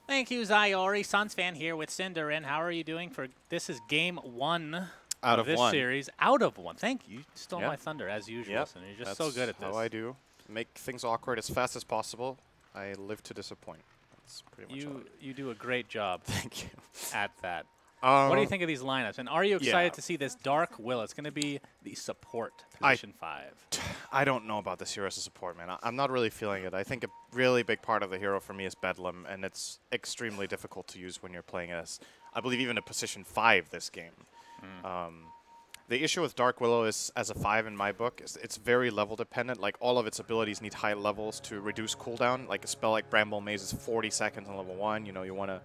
Thank you, Zayori. Suns fan here with Cinder. And how are you doing for this? Is game one Out of of this one. series. Out of one. Thank you. You stole Yep. my thunder as usual. Yep. So you're just so good at this. That's how I do. Make things awkward as fast as possible. I live to disappoint. That's pretty much all I do. You do a great job Thank you. at that. What do you think of these lineups? And are you excited to see this Dark Will? It's going to be the support, position 5. I don't know about this hero as a support, man. I'm not really feeling it. I think a really big part of the hero for me is Bedlam, and it's extremely difficult to use when you're playing as, I believe, even a position 5 this game. The issue with Dark Willow is, as a 5 in my book, is it's very level dependent. Like, all of its abilities need high levels to reduce cooldown. Like, a spell like Bramble Maze is 40 seconds on level 1. You know, you want to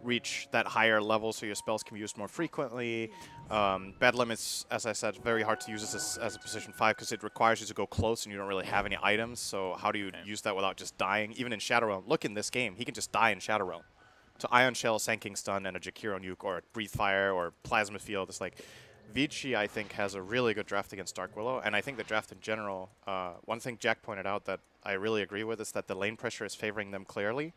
reach that higher level so your spells can be used more frequently. Bedlam is, as I said, very hard to use as a position 5 because it requires you to go close and you don't really have any items. So how do you use that without just dying? Even in Shadow Realm, look in this game, he can just die in Shadow Realm. To Ion Shell, Sanking Stun, and a Jakiro Nuke, or a Breathe Fire, or Plasma Field. It's like, Vici, I think, has a really good draft against Dark Willow, and I think the draft in general, one thing Jack pointed out that I really agree with is that the lane pressure is favoring them clearly.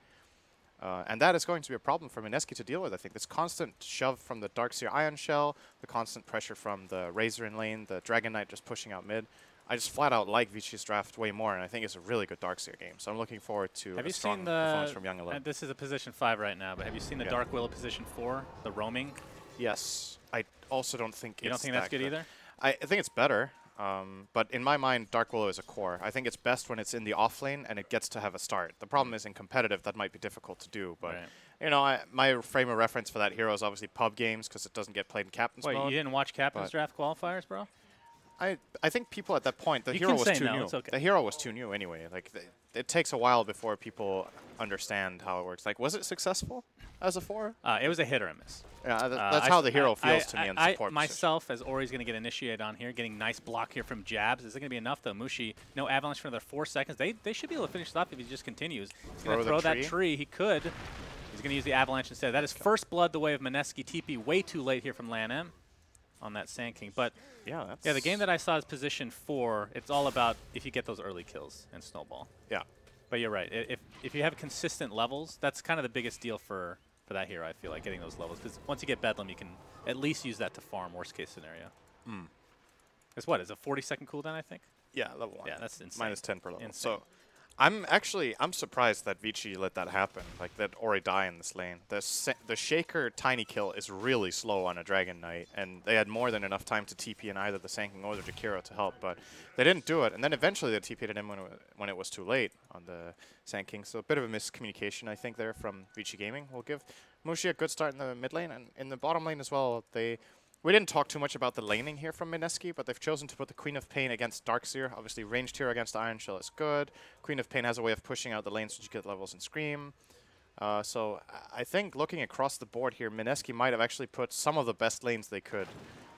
And that is going to be a problem for Mineski to deal with, I think. This constant shove from the Darkseer Ion Shell, the constant pressure from the Razor in lane, the Dragon Knight just pushing out mid. I just flat out like Vici's draft way more, and I think it's a really good Darkseer game. So I'm looking forward to a strong performance from Young Alone. This is a position 5 right now, but have you seen the Dark Willow position 4, the roaming? Yes. I also don't think You don't think that's good either? I think it's better. But in my mind, Dark Willow is a core. I think it's best when it's in the off lane and it gets to have a start. The problem is in competitive, that might be difficult to do. But, you know, my frame of reference for that hero is obviously pub games because it doesn't get played in Captain's mode. Wait, you didn't watch Captain's Draft qualifiers, bro? I think people at that point, the hero was too new. Okay. The hero was too new anyway. Like, it takes a while before people understand how it works. Like, was it successful as a 4? It was a hit or a miss. Yeah, that's how the hero feels to me in the support myself, as Ori's going to get initiated on here, getting nice block here from jabs. Is it going to be enough, though? Mushi, no avalanche for another 4 seconds. They should be able to finish this off if he just continues. He's going to throw that tree. He could. He's going to use the avalanche instead. That is first blood the way of Mineski. TP way too late here from LAN-M on that Sand King. But yeah, the game that I saw is position 4. It's all about if you get those early kills and snowball. Yeah. But you're right. If you have consistent levels, that's kind of the biggest deal for that hero, I feel like, getting those levels. Because once you get Bedlam, you can at least use that to farm, worst case scenario. It's what? Is a 40-second cooldown, I think? Yeah, level 1. Yeah, that's insane. -10 per level. Insane. So I'm surprised that Vici let that happen, like that Ori die in this lane. The Shaker tiny kill is really slow on a Dragon Knight, and they had more than enough time to TP in either the Sanking or the Jakiro to help, but they didn't do it. And then eventually they TP'd him when it was too late on the Sanking. So a bit of a miscommunication, I think, there from Vici Gaming. We'll give Mushi a good start in the mid lane, and in the bottom lane as well. We didn't talk too much about the laning here from Mineski, but they've chosen to put the Queen of Pain against Darkseer. Obviously, ranged hero against Iron Shell is good. Queen of Pain has a way of pushing out the lanes so you get levels in Scream. So I think looking across the board here, Mineski might have actually put some of the best lanes they could.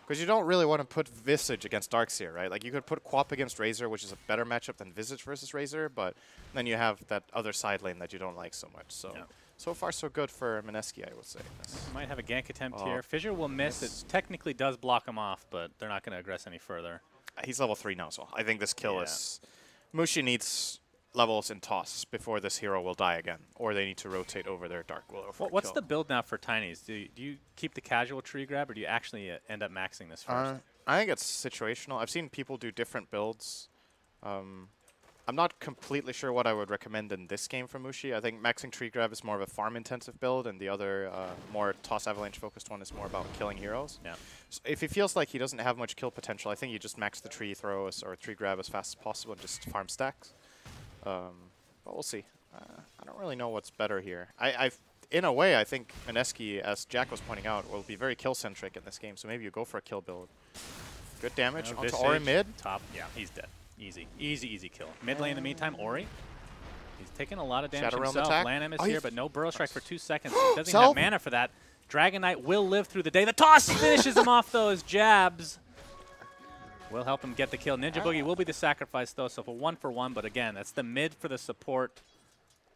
Because you don't really want to put Visage against Darkseer, right? Like, you could put Quap against Razor, which is a better matchup than Visage versus Razor, but then you have that other side lane that you don't like so much. So. Yeah. So far, so good for Mineski, I would say. Might have a gank attempt here. Fissure will miss. It technically does block him off, but they're not going to aggress any further. He's level 3 now, so I think this kill is... Mushi needs levels in toss before this hero will die again, or they need to rotate over their Dark Willow for What's the build now for Tinies? Do you keep the casual tree grab, or do you actually end up maxing this first? I think it's situational. I've seen people do different builds. I'm not completely sure what I would recommend in this game for Mushi. I think maxing Tree Grab is more of a farm-intensive build, and the other more Toss Avalanche-focused one is more about killing heroes. Yeah. So if he feels like he doesn't have much kill potential, I think you just max the Tree Throw or Tree Grab as fast as possible and just farm stacks. But we'll see. I don't really know what's better here. In a way, I think Mineski, as Jack was pointing out, will be very kill-centric in this game, so maybe you go for a kill build. Good damage onto Ori mid. Top, yeah, he's dead. Easy, easy kill. Mid lane in the meantime, Ori. He's taking a lot of damage himself. LAN-M is here, but no Burrow Strike for 2 seconds. Doesn't have mana for that. Dragon Knight will live through the day. The toss finishes him off, though, as jabs will help him get the kill. Ninja Boogie will be the sacrifice, though, so for 1-for-1. But again, that's the mid for the support.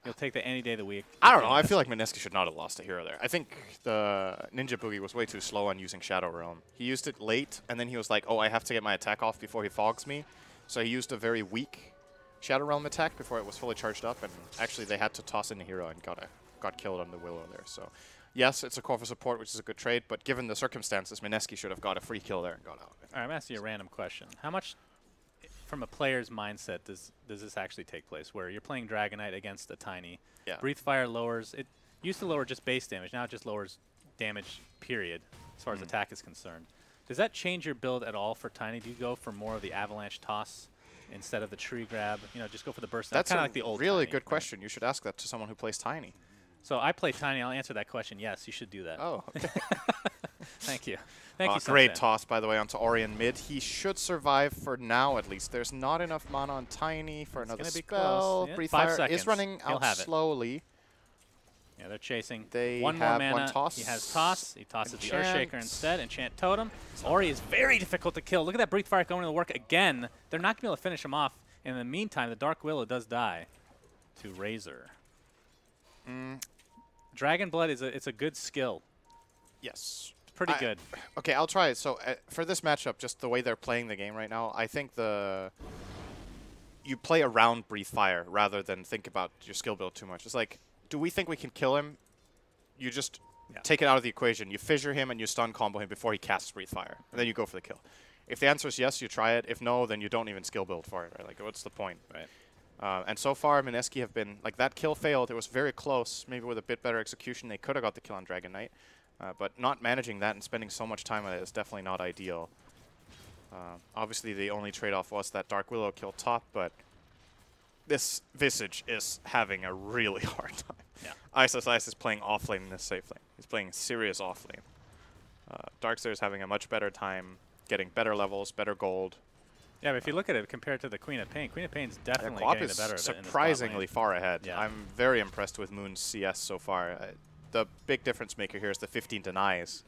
You'll take that any day of the week. I don't know. I feel like Mineski should not have lost a hero there. I think the Ninja Boogie was way too slow on using Shadow Realm. He used it late, and then he was like, oh, I have to get my attack off before he fogs me. So he used a very weak Shadow Realm attack before it was fully charged up, and actually they had to toss in a hero and got got killed on the Willow there. So, yes, it's a core for support, which is a good trade, but given the circumstances, Mineski should have got a free kill there and got out. All right, I'm asking you a random question. How much, from a player's mindset, does this actually take place, where you're playing Dragon Knight against a Tiny? Yeah. Breathe Fire lowers, it used to lower just base damage, now it just lowers damage, period, as far as attack is concerned. Does that change your build at all for Tiny? Do you go for more of the Avalanche Toss instead of the tree grab? You know, just go for the burst. That's kind of like the old really Tiny, good question. You should ask that to someone who plays Tiny. So I play Tiny. I'll answer that question. Yes, you should do that. Oh, okay. Thank you. Thank you, great Sunshine. toss, by the way, onto Ori in mid. He should survive for now, at least. There's not enough mana on Tiny for another spell. Yeah, Breathe 5 Fire seconds. is running out slowly. Yeah, they're chasing. They one more have mana. one toss. He has toss. He tosses the Enchant. Earthshaker instead. Enchant Totem. Ori is very difficult to kill. Look at that Breathe Fire going to work again. They're not going to be able to finish him off. In the meantime, the Dark Willow does die to Razor. Dragon Blood is it's a good skill. Yes. It's pretty good. Okay, I'll try it. So for this matchup, just the way they're playing the game right now, I think you play around Breathe Fire rather than think about your skill build too much. It's like, do we think we can kill him? You just take it out of the equation. You fissure him and you stun combo him before he casts Breathe Fire. And then you go for the kill. If the answer is yes, you try it. If no, then you don't even skill build for it. Right? Like, what's the point? Right. And so far, Mineski have been, like, that kill failed. It was very close. Maybe with a bit better execution, they could have got the kill on Dragon Knight. But not managing that and spending so much time on it is definitely not ideal. Obviously, the only trade-off was that Dark Willow kill top, but this Visage is having a really hard time. Yeah. Ice is playing offlane in this safe lane. He's playing serious offlane. Darkseer is having a much better time getting better levels, better gold. Yeah, but if you look at it compared to the Queen of Pain, Queen of Pain's definitely Quap getting is the better of it. Surprisingly far ahead. Yeah. I'm very impressed with Moon's CS so far. The big difference maker here is the 15 denies.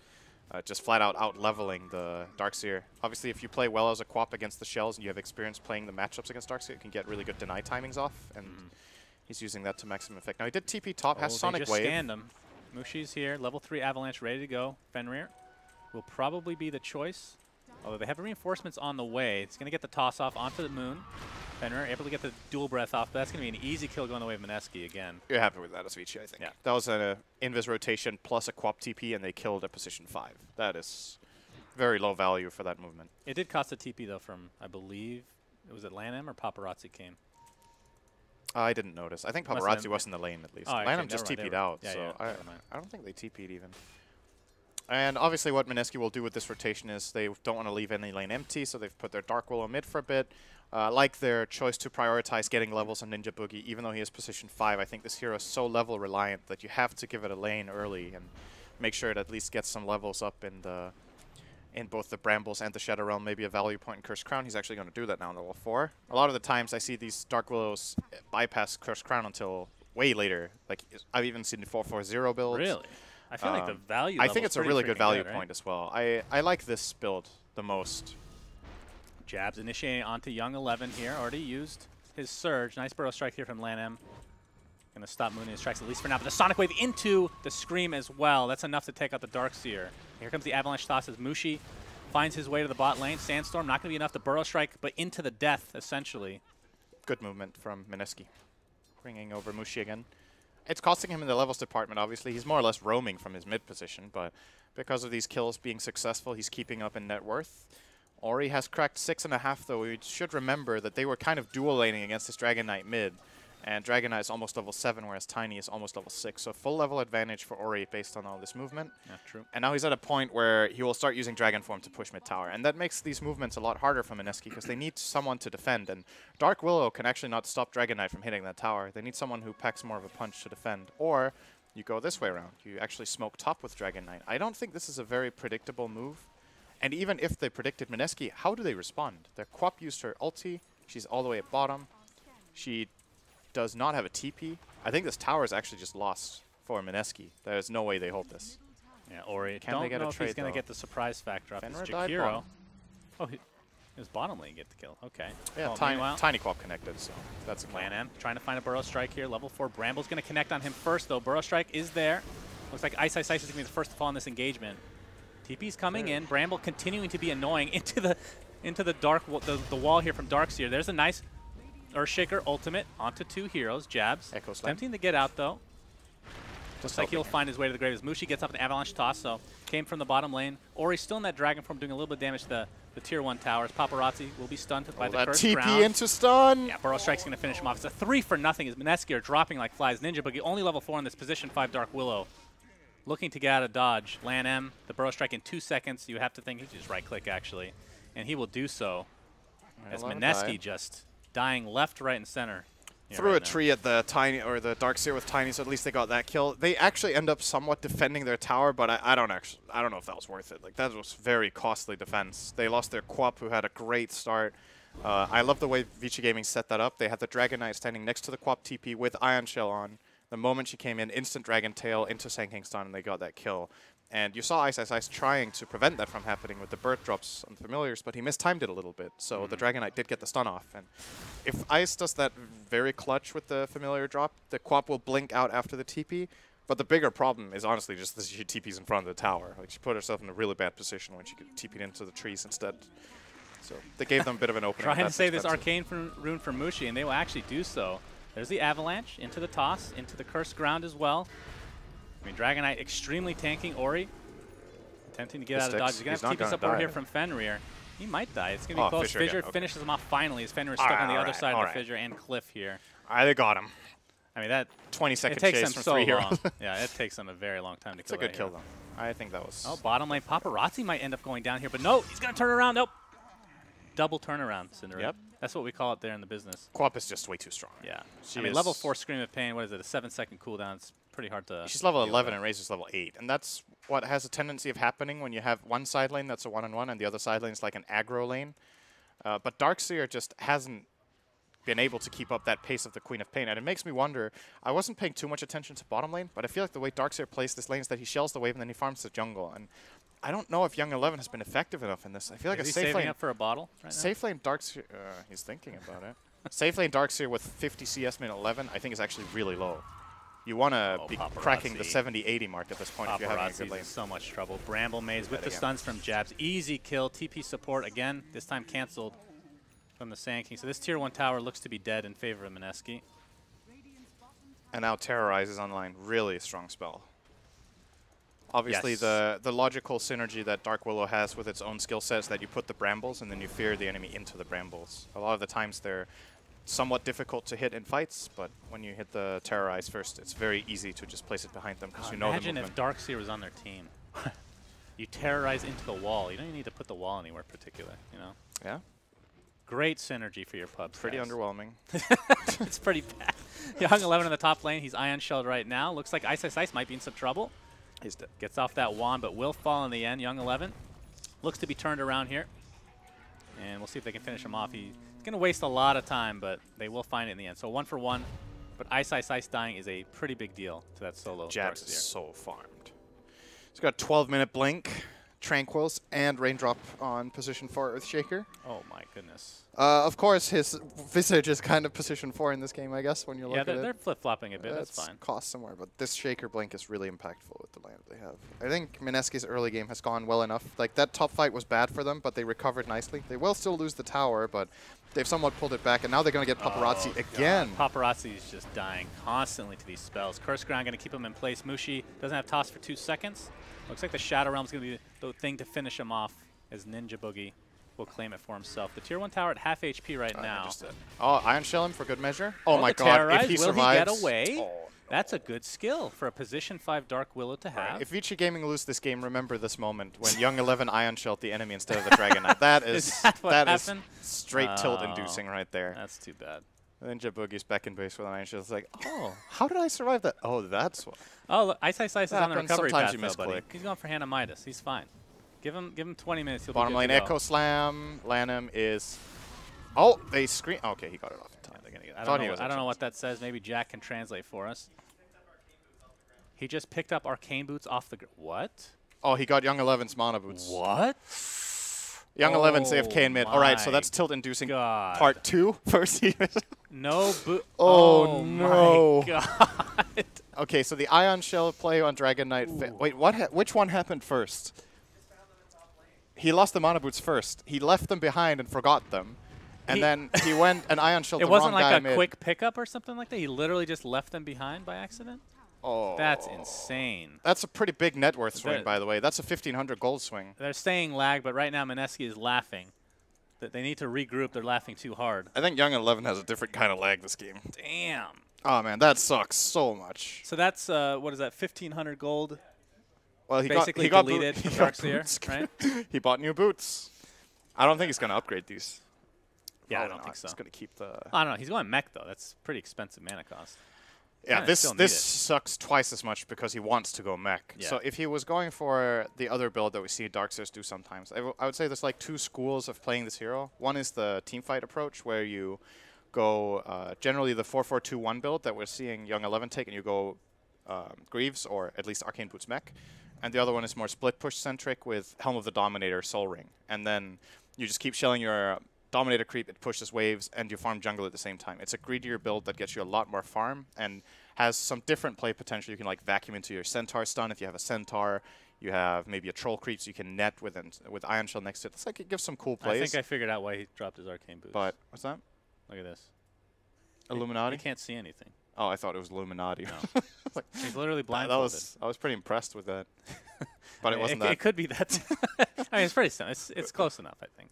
Just flat out leveling the Darkseer. Obviously, if you play well as a Quap against the Shells and you have experience playing the matchups against Darkseer, you can get really good deny timings off, and he's using that to maximum effect. Now, he did TP top, has Sonic Wave. They just scanned him. Mushi's here, level 3 Avalanche ready to go. Fenrir will probably be the choice, although they have reinforcements on the way. It's going to get the toss off onto the Moon. Fenrir able to get the dual breath off, but that's going to be an easy kill going the way of Mineski again. You're happy with that as Vici, I think. Yeah. That was an invis rotation plus a Quap TP, and they killed at position 5. That is very low value for that movement. It did cost a TP, though, from, I believe, was it Lanham or Paparazzi came? I didn't notice. I think Paparazzi was in the lane, at least. Oh, Lanham just TP'd out, so I don't think they TP'd even. And obviously what Mineski will do with this rotation is they don't want to leave any lane empty, so they've put their Dark Willow mid for a bit. Like their choice to prioritize getting levels on Ninja Boogie, even though he is position 5, I think this hero is so level reliant that you have to give it a lane early and make sure it at least gets some levels up in both the Brambles and the Shadow Realm, maybe a value point in Cursed Crown. He's actually going to do that now in level 4. A lot of the times I see these Dark Willows bypass Cursed Crown until way later. Like, I've even seen 4-4-0 builds. Really? I feel like the value I think it's a really good value right? point as well. I like this build the most. Jabs initiating onto Young 11 here. Already used his Surge. Nice Burrow Strike here from Lanham. Going to stop Moon in his tracks at least for now. But the Sonic Wave into the Scream as well. That's enough to take out the Darkseer. Here comes the Avalanche Toss as Mushi finds his way to the bot lane. Sandstorm not going to be enough to Burrow Strike, but into the death, essentially. Good movement from Mineski. Bringing over Mushi again. It's costing him in the levels department, obviously. He's more or less roaming from his mid position, but because of these kills being successful, he's keeping up in net worth. Ori has cracked 6.5, though. We should remember that they were kind of dual laning against this Dragon Knight mid. And Dragon Knight is almost level 7, whereas Tiny is almost level 6. So full level advantage for Ori based on all this movement. Yeah, true. And now he's at a point where he will start using Dragon Form to push mid tower. And that makes these movements a lot harder for Mineski because they need someone to defend. And Dark Willow can actually not stop Dragon Knight from hitting that tower. They need someone who packs more of a punch to defend. Or you go this way around. You actually smoke top with Dragon Knight. I don't think this is a very predictable move. And even if they predicted Mineski, how do they respond? Their Quap used her ulti. She's all the way at bottom. She does not have a TP. I think this tower is actually just lost for Mineski. There's no way they hold this. Yeah, Ori. Can they get know a if trade, he's going to though? get the surprise factor off this Fenrir died Jakiro. bottom. Oh, his bottom lane get the kill. Okay. Yeah, Well, tiny Quap connected, so that's a plan. Lanham trying to find a Burrow Strike here. Level 4 Bramble's going to connect on him first, though. Burrow Strike is there. Looks like Ice is going to be the first to fall in this engagement. TP's coming in. Bramble continuing to be annoying into the dark the wall here from Darkseer. There's a nice Earthshaker ultimate onto 2 heroes. Jabs. Echo Slam. Tempting to get out, though. Looks like he'll find his way to the grave as Mushi gets up an avalanche toss, so came from the bottom lane. Ori's still in that dragon form, doing a little bit of damage to the tier 1 towers. Paparazzi will be stunned by the curse TP ground. into stun. Yeah, Burrow Strike's going to finish him off. It's a 3-for-0 as Mineski are dropping like flies. Ninja Boogie only level 4 in this position 5 Dark Willow. Looking to get out of dodge. Lan M, the Burrow Strike in 2 seconds. You have to think he can just right-click, actually. And he will do so as Mineski just dying left, right, and center. Threw a tree at the tiny or the Darkseer with tiny, so at least they got that kill. They actually end up somewhat defending their tower, but I don't know if that was worth it. Like, that was very costly defense. They lost their Quap, who had a great start. I love the way Vici Gaming set that up. They had the Dragon Knight standing next to the Quap TP with Ion Shell on. The moment she came in, instant Dragon Tail into Sand King stun, and they got that kill. And you saw Ice trying to prevent that from happening with the bird drops on familiars, but he mistimed it a little bit. So the Dragon Knight did get the stun off. And if Ice does that very clutch with the familiar drop, the Quap will blink out after the TP. But the bigger problem is honestly just that she TPs in front of the tower. Like, she put herself in a really bad position when she could TP into the trees instead. So they gave them a bit of an opening. Trying to save this arcane rune from Mushi, and they will actually do so. There's the avalanche into the toss, into the cursed ground as well. I mean, Dragon Knight extremely tanking. Ori attempting to get out of dodge. He's going to have TP support here from Fenrir. He might die. It's going to be close. Fissure finishes him off finally as Fenrir is stuck on the other side of the Fissure and Cliff here. They got him. I mean, that 20-second chase from so 3 long. heroes. Yeah, it takes them a very long time to kill. It's a good kill, though. I think that was... Oh, bottom lane. Paparazzi might end up going down here, but no, he's going to turn around. Nope. Double turnaround, Cinderella. Yep. That's what we call it there in the business. Quap is just way too strong. Yeah. I mean, level 4 Scream of Pain, what is it, a 7-second cooldown? It's pretty hard to... She's level 11 and Razor's level 8. And that's what has a tendency of happening when you have one side lane that's a one-on-one and the other side lane is like an aggro lane. But Darkseer just hasn't been able to keep up that pace of the Queen of Pain. And it makes me wonder, I wasn't paying too much attention to bottom lane, but I feel like the way Darkseer plays this lane is that he shells the wave and then he farms the jungle. And I don't know if Young 11 has been effective enough in this. I feel like is a he safe saving lane up for a bottle right now? Safe lane Darkseer, he's thinking about it. Safe lane Darkseer with 50 CS min 11, I think is actually really low. You want to be cracking the 70-80 mark at this point if you're having a good lane. In so much trouble. Bramble Maze with the stuns from jabs. Easy kill. TP support again. This time canceled from the Sand King. So this tier 1 tower looks to be dead in favor of Mineski. And now Terrorize is online. Really strong spell. Obviously, the logical synergy that Dark Willow has with its own skill set is that you put the brambles and then you fear the enemy into the brambles. A lot of the times they're somewhat difficult to hit in fights, but when you hit the Terrorize first, it's very easy to just place it behind them because you know the movement. Imagine if Darkseer was on their team. You Terrorize into the wall. You don't even need to put the wall anywhere particular, you know? Yeah. Great synergy for your pubs. Pretty underwhelming. It's pretty bad. Young 11 in the top lane. He's Ion Shelled right now. Looks like Ice might be in some trouble. He's dead. Gets off that wand, but will fall in the end. Young 11 looks to be turned around here. And we'll see if they can finish him off. He's going to waste a lot of time, but they will find it in the end. So 1 for 1. But Ice dying is a pretty big deal to that solo. Jabs is so farmed. He's got a 12-minute blink, Tranquils, and Raindrop on position 4 Earthshaker. Oh my goodness. Of course, his Visage is kind of position 4 in this game, I guess, when you look at it. Yeah, they're flip-flopping a bit. That's fine. Cost somewhere, but this Shaker Blink is really impactful with the lineup they have. I think Mineski's early game has gone well enough. Like, that top fight was bad for them, but they recovered nicely. They will still lose the tower, but they've somewhat pulled it back, and now they're going to get Paparazzi again. Paparazzi is just dying constantly to these spells. Curse Ground going to keep him in place. Mushi doesn't have toss for 2 seconds. Looks like the Shadow Realm is going to be the thing to finish him off as Ninja Boogie will claim it for himself. The tier 1 tower at half HP right now. Oh, Iron Shell him for good measure. Oh my god, if he survives. Will he get away? That's a good skill for a position 5 Dark Willow to have. If Vici Gaming lose this game, remember this moment when Young 11 Ion Shelled the enemy instead of the Dragon Knight. That is straight tilt-inducing right there. That's too bad. Ninja Boogie's back in base with an Iron Shell. It's like, oh, how did I survive that? Oh, that's what. Oh, look, Ice is on the recovery path, though, buddy. He's going for Hannah Midas. He's fine. Give him 20 minutes. He'll bottom be good lane to go. Echo Slam. Lanham is. Oh, they screen. Okay, he got it off in time. I don't know what that says. Maybe Jack can translate for us. He just picked up Arcane Boots off the. What? Oh, he got Young 11's Mana Boots. What? Young 11 saved Kane mid. All right, so that's tilt-inducing part 2. First he No boot. Oh, no. My God. Okay, so the Ion Shell play on Dragon Knight. Wait, which one happened first? He lost the Mana Boots first. He left them behind and forgot them. And then he went and Ion Shelled the wrong guy mid. It wasn't like a quick pickup or something like that? He literally just left them behind by accident? Oh. That's insane. That's a pretty big net worth swing, by the way. That's a 1,500 gold swing. They're saying lag, but right now Mineski is laughing. That they need to regroup. They're laughing too hard. I think Young 11 has a different kind of lag this game. Damn. Oh, man, that sucks so much. So that's, what is that, 1,500 gold? Well, he basically got deleted from Darkseer, right? He bought new boots. I don't think he's going to upgrade these. Yeah, I don't think so. He's going to keep the... I don't know. He's going mech, though. That's pretty expensive mana cost. Yeah, this sucks twice as much because he wants to go mech. Yeah. So if he was going for the other build that we see Darkseers do sometimes, I would say there's like two schools of playing this hero. One is the teamfight approach, where you go generally the 4-4-2-1 build that we're seeing Young 11 take, and you go Greaves, or at least Arcane Boots mech. And the other one is more split push centric with Helm of the Dominator, Soul Ring. And then you just keep shelling your Dominator creep, it pushes waves, and you farm jungle at the same time. It's a greedier build that gets you a lot more farm and has some different play potential. You can like vacuum into your Centaur stun if you have a Centaur. You have maybe a Troll creep, so you can net with Ion Shell next to it. It's like it gives some cool plays. I think I figured out why he dropped his Arcane Boots. But what's that? Look at this. Illuminati? You can't see anything. Oh, I thought it was Illuminati. No. Like, he's literally blindfolded. I was pretty impressed with that. But it wasn't that. It could be that. I mean, it's pretty simple. It's close enough, I think.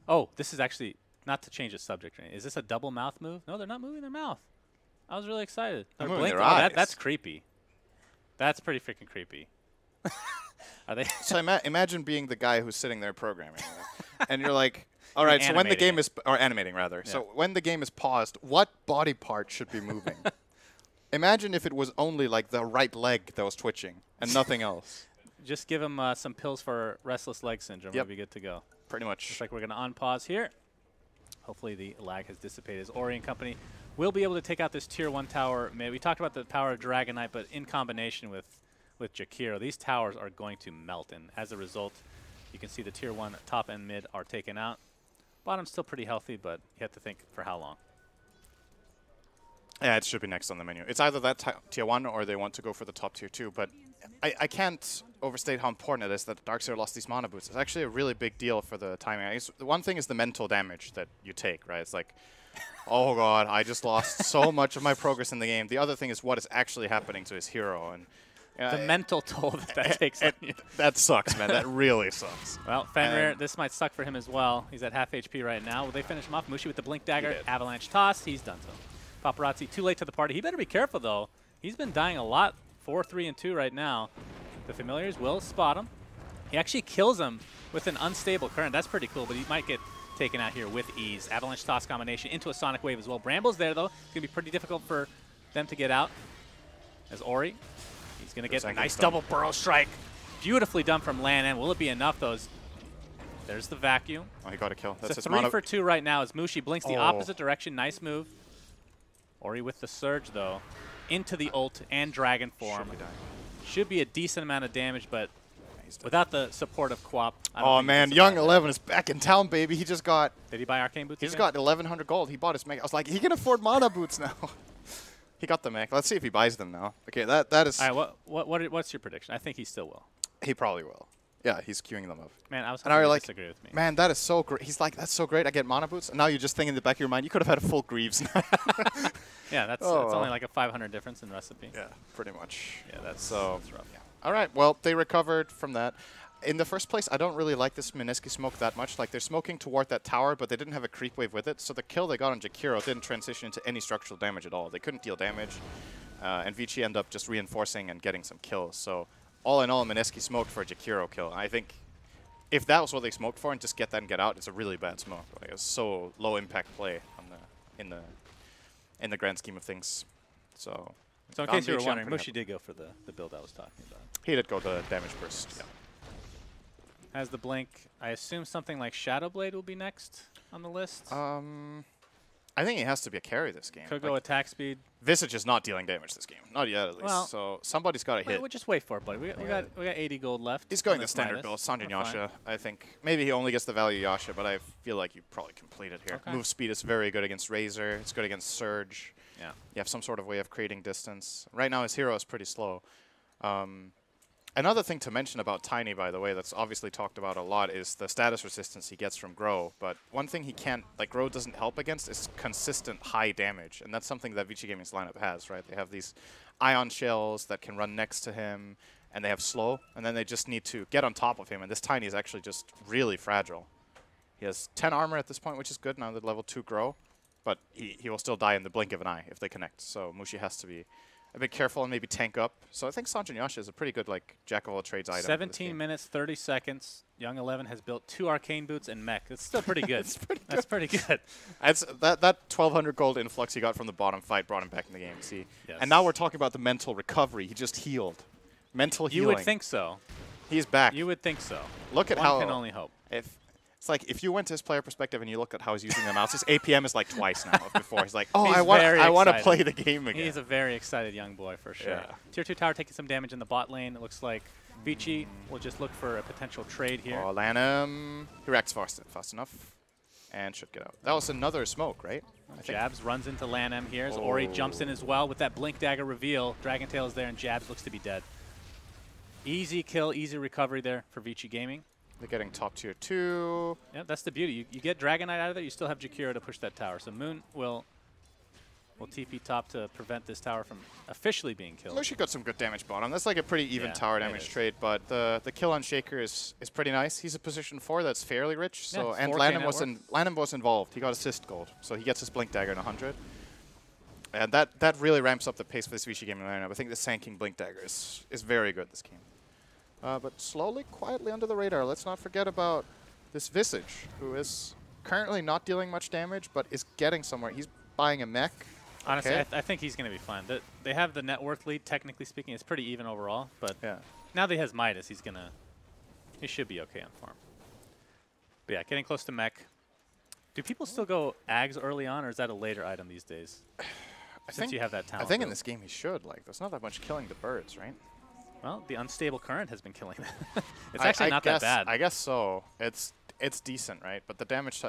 Oh, this is actually, not to change the subject. Is this a double mouth move? No, they're not moving their mouth. I was really excited. They're moving their eyes. That's creepy. That's pretty freaking creepy. Are they? So imagine being the guy who's sitting there programming, and you're like, all right, so when the game is, or animating rather, yeah. So when the game is paused, what body part should be moving? Imagine if it was only like the right leg that was twitching and nothing else. Just give him some pills for restless leg syndrome. Yep. We'll be good to go. Pretty much. Looks like we're going to unpause here. Hopefully the lag has dissipated as Ori and company will be able to take out this tier 1 tower. We talked about the power of Dragon Knight, but in combination with Jakiro, these towers are going to melt. And as a result, you can see the tier 1 top and mid are taken out. Bottom's still pretty healthy, but you have to think for how long. Yeah, it should be next on the menu. It's either that tier 1 or they want to go for the top tier 2, but I can't overstate how important it is that Darkseer lost these mana boots. It's actually a really big deal for the timing. The one thing is the mental damage that you take, right? It's like, oh god, I just lost so much of my progress in the game. The other thing is what is actually happening to his hero. And the mental toll that takes on you. That sucks, man. That really sucks. Well, Fenrir, this might suck for him as well. He's at half HP right now. Will they finish him off? Mushi with the Blink Dagger, Avalanche Toss. He's done so. Paparazzi too late to the party. He better be careful, though. He's been dying a lot. 4, 3, and 2 right now. The Familiars will spot him. He actually kills him with an unstable current. That's pretty cool, but he might get taken out here with ease. Avalanche Toss combination into a Sonic Wave as well. Bramble's there, though. It's going to be pretty difficult for them to get out. As Ori, he's going to get a nice double Burrow Strike. Beautifully done from Lan. Will it be enough, though? There's the vacuum. Oh, he got a kill. That's a 3 for 2 right now as Mushi blinks the opposite direction. Nice move. Ori with the Surge, though, into the ult and Dragon form. Should be a decent amount of damage, but without the support of Quap. Oh, man. Young 11 is back in town, baby. He just got... Did he buy Arcane Boots? He just got 1,100 gold. He bought his mech. I was like, he can afford mana boots now. He got the mech. Let's see if he buys them now. Okay, that is... All right, what's your prediction? I think he still will. He probably will. Yeah, he's queuing them up. Man, I was hoping you disagree with me. Man, that is so great. He's like, that's so great. I get mana boots. And now you just think in the back of your mind, you could have had a full Greaves. Yeah, that's only like a 500 difference in recipe. Yeah, pretty much. Yeah, that's rough. Yeah. All right, well, they recovered from that. In the first place, I don't really like this Mineski smoke that much. Like, they're smoking toward that tower, but they didn't have a creep wave with it. So the kill they got on Jakiro didn't transition into any structural damage at all. They couldn't deal damage. And Vici ended up just reinforcing and getting some kills. So all in all, Mineski smoked for a Jakiro kill. I think if that was what they smoked for and just get that and get out, it's a really bad smoke. Like, it's so low impact play on in the grand scheme of things. So in case you were wondering, Mushi did go for the build I was talking about. He did go the damage burst. Yeah. Has the blink. I assume something like Shadow Blade will be next on the list. I think he has to be a carry this game. Could go attack speed. Visage is not dealing damage this game. Not yet, at least. Well, so somebody's got to hit. We'll just wait for it, buddy. We got 80 gold left. He's going the standard build. Sanjin Yasha, I think. Maybe he only gets the value Yasha, but I feel like you probably complete it here. Okay. Move speed is very good against Razor. It's good against Surge. Yeah. You have some sort of way of creating distance. Right now, his hero is pretty slow. Another thing to mention about Tiny, by the way, that's obviously talked about a lot is the status resistance he gets from Grow. But one thing he can't, like Grow doesn't help against is consistent high damage. And that's something that Vici Gaming's lineup has, right? They have these ion shells that can run next to him, and they have slow, and then they just need to get on top of him. And this Tiny is actually just really fragile. He has 10 armor at this point, which is good now that level 2 grow, but he will still die in the blink of an eye if they connect. So Mushi has to be a bit careful and maybe tank up. So I think Sanjin Yasha is a pretty good like jack of all trades item. 17 minutes, 30 seconds. Young 11 has built 2 arcane boots and mech. It's still pretty good. That's pretty good. That 1,200 gold influx he got from the bottom fight brought him back in the game. See, yes. And now we're talking about the mental recovery. He just healed. Mental healing. You would think so. He's back. You would think so. Look at One how. can only hope. It's like if you went to his player perspective and you look at how he's using the mouse, his APM is like twice now of before. He's like, oh, he's I want to play the game again. He's a very excited young boy for sure. Yeah. Tier 2 tower taking some damage in the bot lane. It looks like Vici will just look for a potential trade here. Oh, Lanham. He reacts fast enough and should get out. That was another smoke, right? Jabs runs into Lanham here as Ori jumps in as well with that Blink Dagger reveal. Dragon Tail is there and Jabs looks to be dead. Easy kill, easy recovery there for Vici Gaming. They're getting top tier 2. Yeah, that's the beauty. You get Dragon Knight out of there, you still have Jakiro to push that tower. So Moon will TP top to prevent this tower from officially being killed. Mushi got some good damage bottom. That's like a pretty even tower damage trade, but the kill on Shaker is pretty nice. He's a position 4 that's fairly rich. So and Lanham was involved. He got assist gold, so he gets his Blink Dagger in 100. And that really ramps up the pace for this Vici Gaming lineup. I think the Sanking Blink Dagger is very good this game. But slowly, quietly under the radar, let's not forget about this Visage, who is currently not dealing much damage, but is getting somewhere. He's buying a mech. Honestly, I think he's going to be fine. They have the net worth lead, technically speaking. It's pretty even overall, but now that he has Midas, he should be okay on farm. But yeah, getting close to mech. Do people still go Ags early on, or is that a later item these days? Since you have that talent. I think in this game he should. Like, there's not that much killing the birds, right? Well, the unstable current has been killing them. It's actually not that bad. I guess so. It's decent, right? But the damage,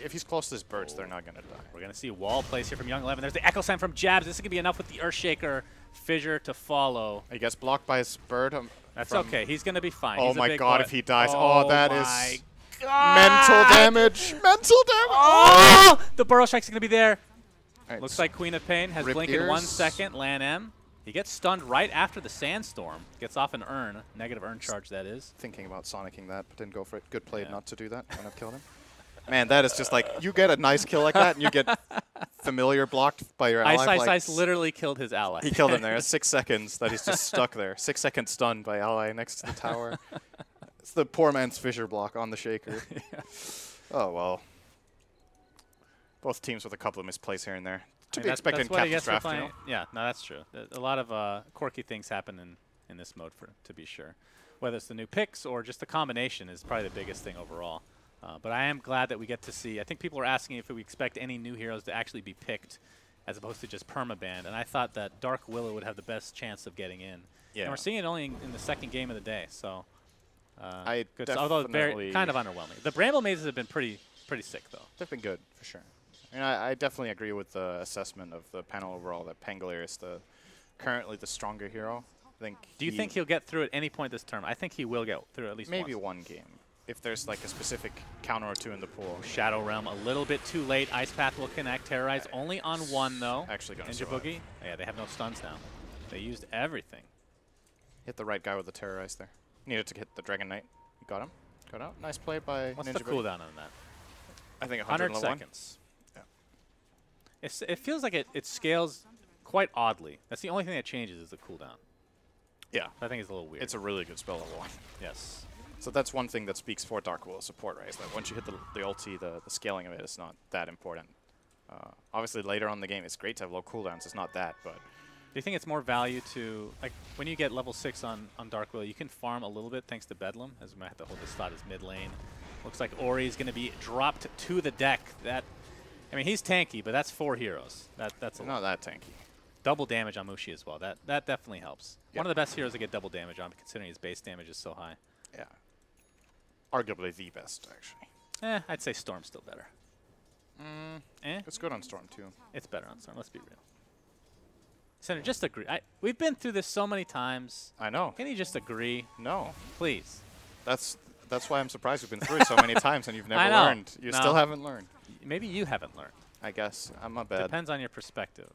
if he's close to his birds, they're not going to die. We're going to see wall plays here from Young 11. There's the Echo Sign from Jabs. This is going to be enough with the Earthshaker Fissure to follow. He gets blocked by his bird. That's okay. He's going to be fine. Oh my god, if he dies. Oh, that is God. mental damage. Mental damage. Oh! The Burrow Strike's going to be there. Right, looks like Queen of Pain has blink in 1 second. Lan M. He gets stunned right after the Sandstorm. Gets off an urn. Negative urn charge, that is. Thinking about sonicking that, but didn't go for it. Good play not to do that when I've killed him. Man, that is just like, you get a nice kill like that, and you get familiar blocked by your ally. Ice literally killed his ally. He killed him there. It's 6 seconds that he's just stuck there. 6 seconds stunned by ally next to the tower. It's the poor man's Fissure block on the Shaker. Oh, well. Both teams with a couple of misplays here and there. To be expected in Captain's Draft, you know? Yeah, no, that's true. A lot of quirky things happen in this mode, to be sure. Whether it's the new picks or just the combination is probably the biggest thing overall. But I am glad that we get to see. I think people are asking if we expect any new heroes to actually be picked as opposed to just permabanned. And I thought that Dark Willow would have the best chance of getting in. Yeah. And we're seeing it only in the second game of the day. So, although very kind of underwhelming. The Bramble Mazes have been pretty sick, though. They've been good, for sure. I mean, I definitely agree with the assessment of the panel overall that Pangolier is currently the stronger hero. Do you think he'll get through at any point this term? I think he will get through at least maybe once. one game, if there's like a specific counter or two in the pool. Shadow Realm a little bit too late. Ice Path will connect. Terrorize only on 1 though. Actually going to Ninja Boogie. Yeah, they have no stuns now. They used everything. Hit the right guy with the Terrorize there. Needed to hit the Dragon Knight. You got him. Got out. Nice play by What's Ninja the cooldown on that? I think 100 seconds. It feels like it scales quite oddly. That's the only thing that changes is the cooldown. Yeah. I think it's a little weird. It's a really good spell level 1. Yes. So that's one thing that speaks for Dark Willow support, right? Is that once you hit the ulti, the scaling of it is not that important. Obviously, later on in the game, it's great to have low cooldowns. It's not that, but... Do you think it's more value to... Like, when you get level 6 on Dark Willow, you can farm a little bit thanks to Bedlam, as we might have to hold this slot as mid lane. Looks like Ori is going to be dropped to the deck. I mean, he's tanky, but that's 4 heroes. That's not that tanky. Double damage on Mushi as well. That definitely helps. Yep. One of the best heroes to get double damage on, considering his base damage is so high. Yeah. Arguably the best, actually. I'd say Storm's still better. It's good on Storm, too. It's better on Storm, let's be real. Senator, just agree. We've been through this so many times. I know. Can you just agree? No. Please. That's why I'm surprised we've been through it so many times and you've never learned. You still haven't learned. Maybe you haven't learned. I guess. I'm not bad. Depends on your perspective.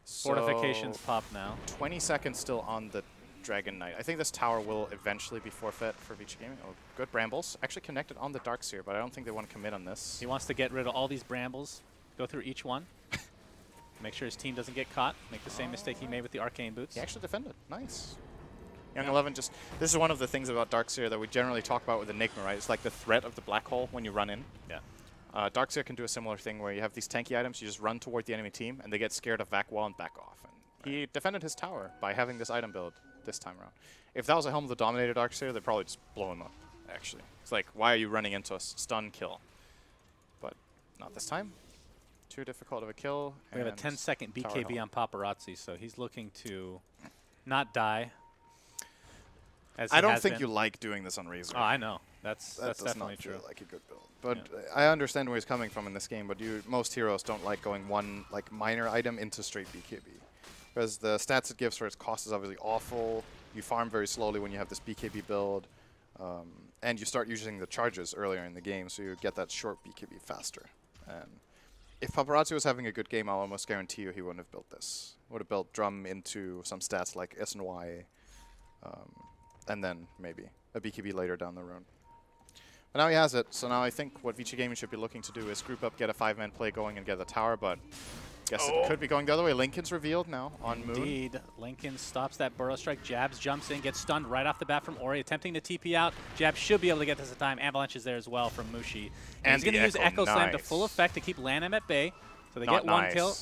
Fortifications pop now. 20 seconds still on the Dragon Knight. I think this tower will eventually be forfeit for Vici Gaming. Oh, good Brambles. Actually connected on the Darkseer, but I don't think they want to commit on this. He wants to get rid of all these Brambles, go through each one, make sure his team doesn't get caught, make the same mistake he made with the Arcane Boots. He actually defended. Nice. Young 11 just... This is one of the things about Darkseer that we generally talk about with Enigma, right? It's like the threat of the black hole when you run in. Yeah. Darkseer can do a similar thing where you have these tanky items, you just run toward the enemy team, and they get scared of vac wall and back off. And he defended his tower by having this item build this time around. If that was a Helm of the Dominator Darkseer, they'd probably just blow him up, actually. It's like, why are you running into us? Stun kill. But not this time. Too difficult of a kill. We have a 10-second BKB on Paparazzi, so he's looking to not die. I don't think you like doing this on Razor. Oh, I know. That's definitely true. Like a good build. But I understand where he's coming from in this game, but most heroes don't like going one like minor item into straight BKB. Because the stats it gives for its cost is obviously awful. You farm very slowly when you have this BKB build. And you start using the charges earlier in the game, so you get that short BKB faster. And if Paparazzi was having a good game, I'll almost guarantee you he wouldn't have built this. Would have built Drum into some stats like S and Y. And then maybe a BKB later down the road. But now he has it, so now I think what Vici Gaming should be looking to do is group up, get a 5-man play going, and get the tower, but I guess it could be going the other way. Lincoln's revealed now on Moon. Indeed. Lincoln stops that Burrow Strike. Jabs jumps in, gets stunned right off the bat from Ori, attempting to TP out. Jabs should be able to get this at time. Avalanche is there as well from Mushi. And he's going to use Echo Slam to full effect to keep LANM at bay, so they get one kill.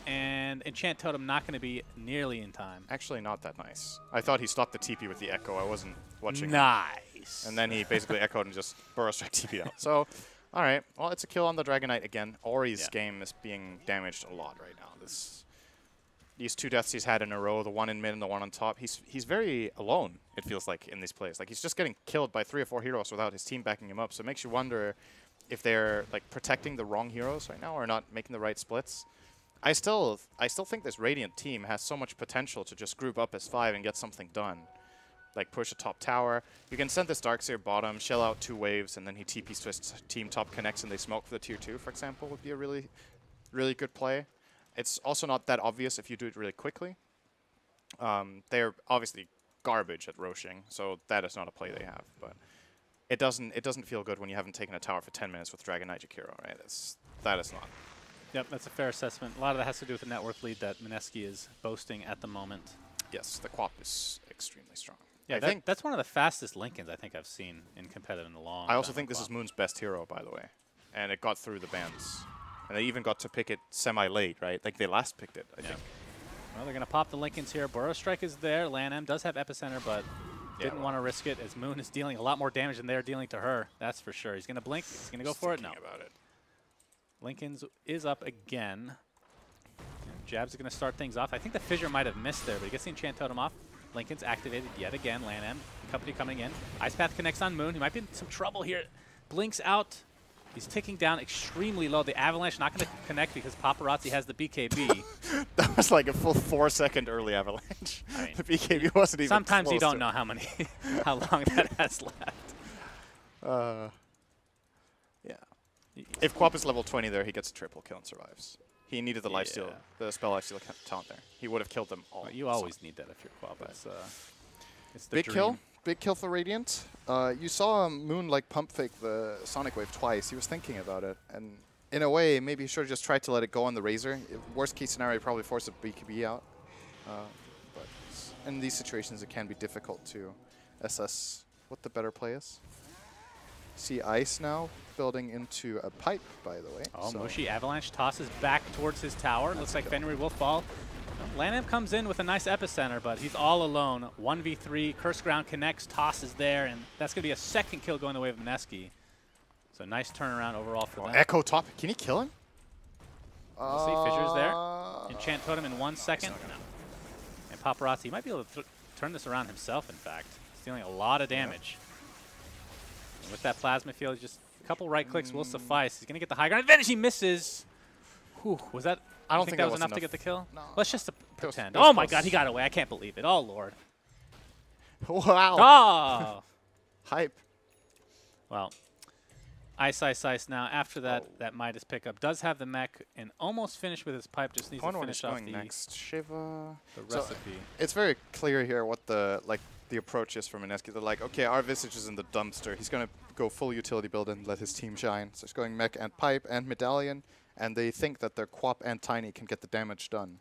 And Enchant Totem not going to be nearly in time. Actually, not that nice. I thought he stopped the TP with the Echo. I wasn't watching. Nice. And then he basically echoed and just Burrow Strike TP'd out. So, all right. Well, it's a kill on the Dragon Knight again. Ori's game is being damaged a lot right now. These two deaths he's had in a row, the one in mid and the one on top, he's very alone, it feels like, in these plays. Like, he's just getting killed by 3 or 4 heroes without his team backing him up. So it makes you wonder if they're like protecting the wrong heroes right now or not making the right splits. I still think this Radiant team has so much potential to just group up as 5 and get something done. Like push a top tower. You can send this Darkseer bottom, shell out 2 waves, and then he TPs to his team top connects and they smoke for the tier 2, for example, would be a really, really good play. It's also not that obvious if you do it really quickly. They're obviously garbage at roshing, so that is not a play they have. But it doesn't feel good when you haven't taken a tower for 10 minutes with Dragon Knight Jakiro, right? That is not. Yep, that's a fair assessment. A lot of that has to do with the network lead that Mineski is boasting at the moment. Yes, the Quap is extremely strong. Yeah, I think that's one of the fastest Lincolns I think I've seen in competitive in a long time. I also think this is Moon's best hero, by the way. And it got through the bans. And they even got to pick it semi-late, right? Like they last picked it, I think. Well, they're going to pop the Lincolns here. Burrow Strike is there. LANM does have Epicenter, but didn't want to risk it as Moon is dealing a lot more damage than they're dealing to her. That's for sure. He's going to blink. He's going to go for it. No. About it. Lincoln's is up again. And Jabs are going to start things off. I think the Fissure might have missed there, but he gets the Enchant Totem off. Lincoln's activated yet again. LANM, company coming in. Ice Path connects on Moon. He might be in some trouble here. Blinks out. He's ticking down extremely low. The Avalanche not going to connect because Paparazzi has the BKB. That was like a full 4-second early Avalanche. I mean, the BKB wasn't even sometimes close you don't know how long that has left. Yeah. If Quap is level 20 there, he gets a triple kill and survives. He needed the lifesteal, the spell lifesteal taunt there. He would have killed them all. Well, you always need that if you're Quap. It's the big dream. Kill. Big kill for Radiant. You saw Moon like pump fake the Sonic Wave twice. He was thinking about it. And in a way, maybe he should have just tried to let it go on the Razor. Worst case scenario, probably force a BKB out. But in these situations, it can be difficult to assess what the better play is. See Ice now building into a pipe, by the way. Oh, so Mushi Avalanche tosses back towards his tower. Looks like Fenrir will fall. LANM comes in with a nice Epicenter, but he's all alone. 1v3, Curse Ground connects, tosses there, and that's going to be a second kill going the way of Mineski. So nice turnaround overall for them. Echo top. Can he kill him? We'll see. Fissure's there. Enchant Totem in 1 second. And Paparazzi might be able to turn this around himself, in fact. He's dealing a lot of damage. And with that Plasma Field, just a couple right clicks will suffice. He's going to get the high ground advantage. He misses. Whew, was that... I don't think that was enough to get the kill? No. Let's just pretend. It was oh my god, he got away. I can't believe it. Oh, Lord. Wow. Oh! Hype. Well, Ice now. After that, that Midas pickup does have the mech and almost finished with his pipe. Just needs to finish off the Shiva. Recipe. It's very clear here what the approach is from Mineski. They're like, okay, our Visage is in the dumpster. He's gonna go full utility build and let his team shine. So he's going mech and pipe and medallion, and they think that their Quap and Tiny can get the damage done.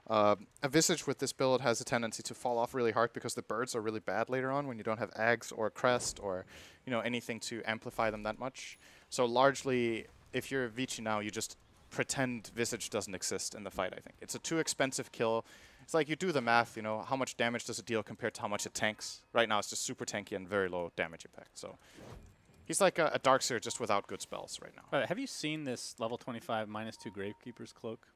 A Visage with this build has a tendency to fall off really hard because the birds are really bad later on when you don't have Ags or Crest or anything to amplify them that much. So largely, if you're Vici now, you just pretend Visage doesn't exist in the fight, I think. It's a too expensive kill. It's like you do the math, how much damage does it deal compared to how much it tanks. Right now it's just super tanky and very low damage impact. So he's like a Darkseer just without good spells right now. Have you seen this level 25 -2 Gravekeeper's Cloak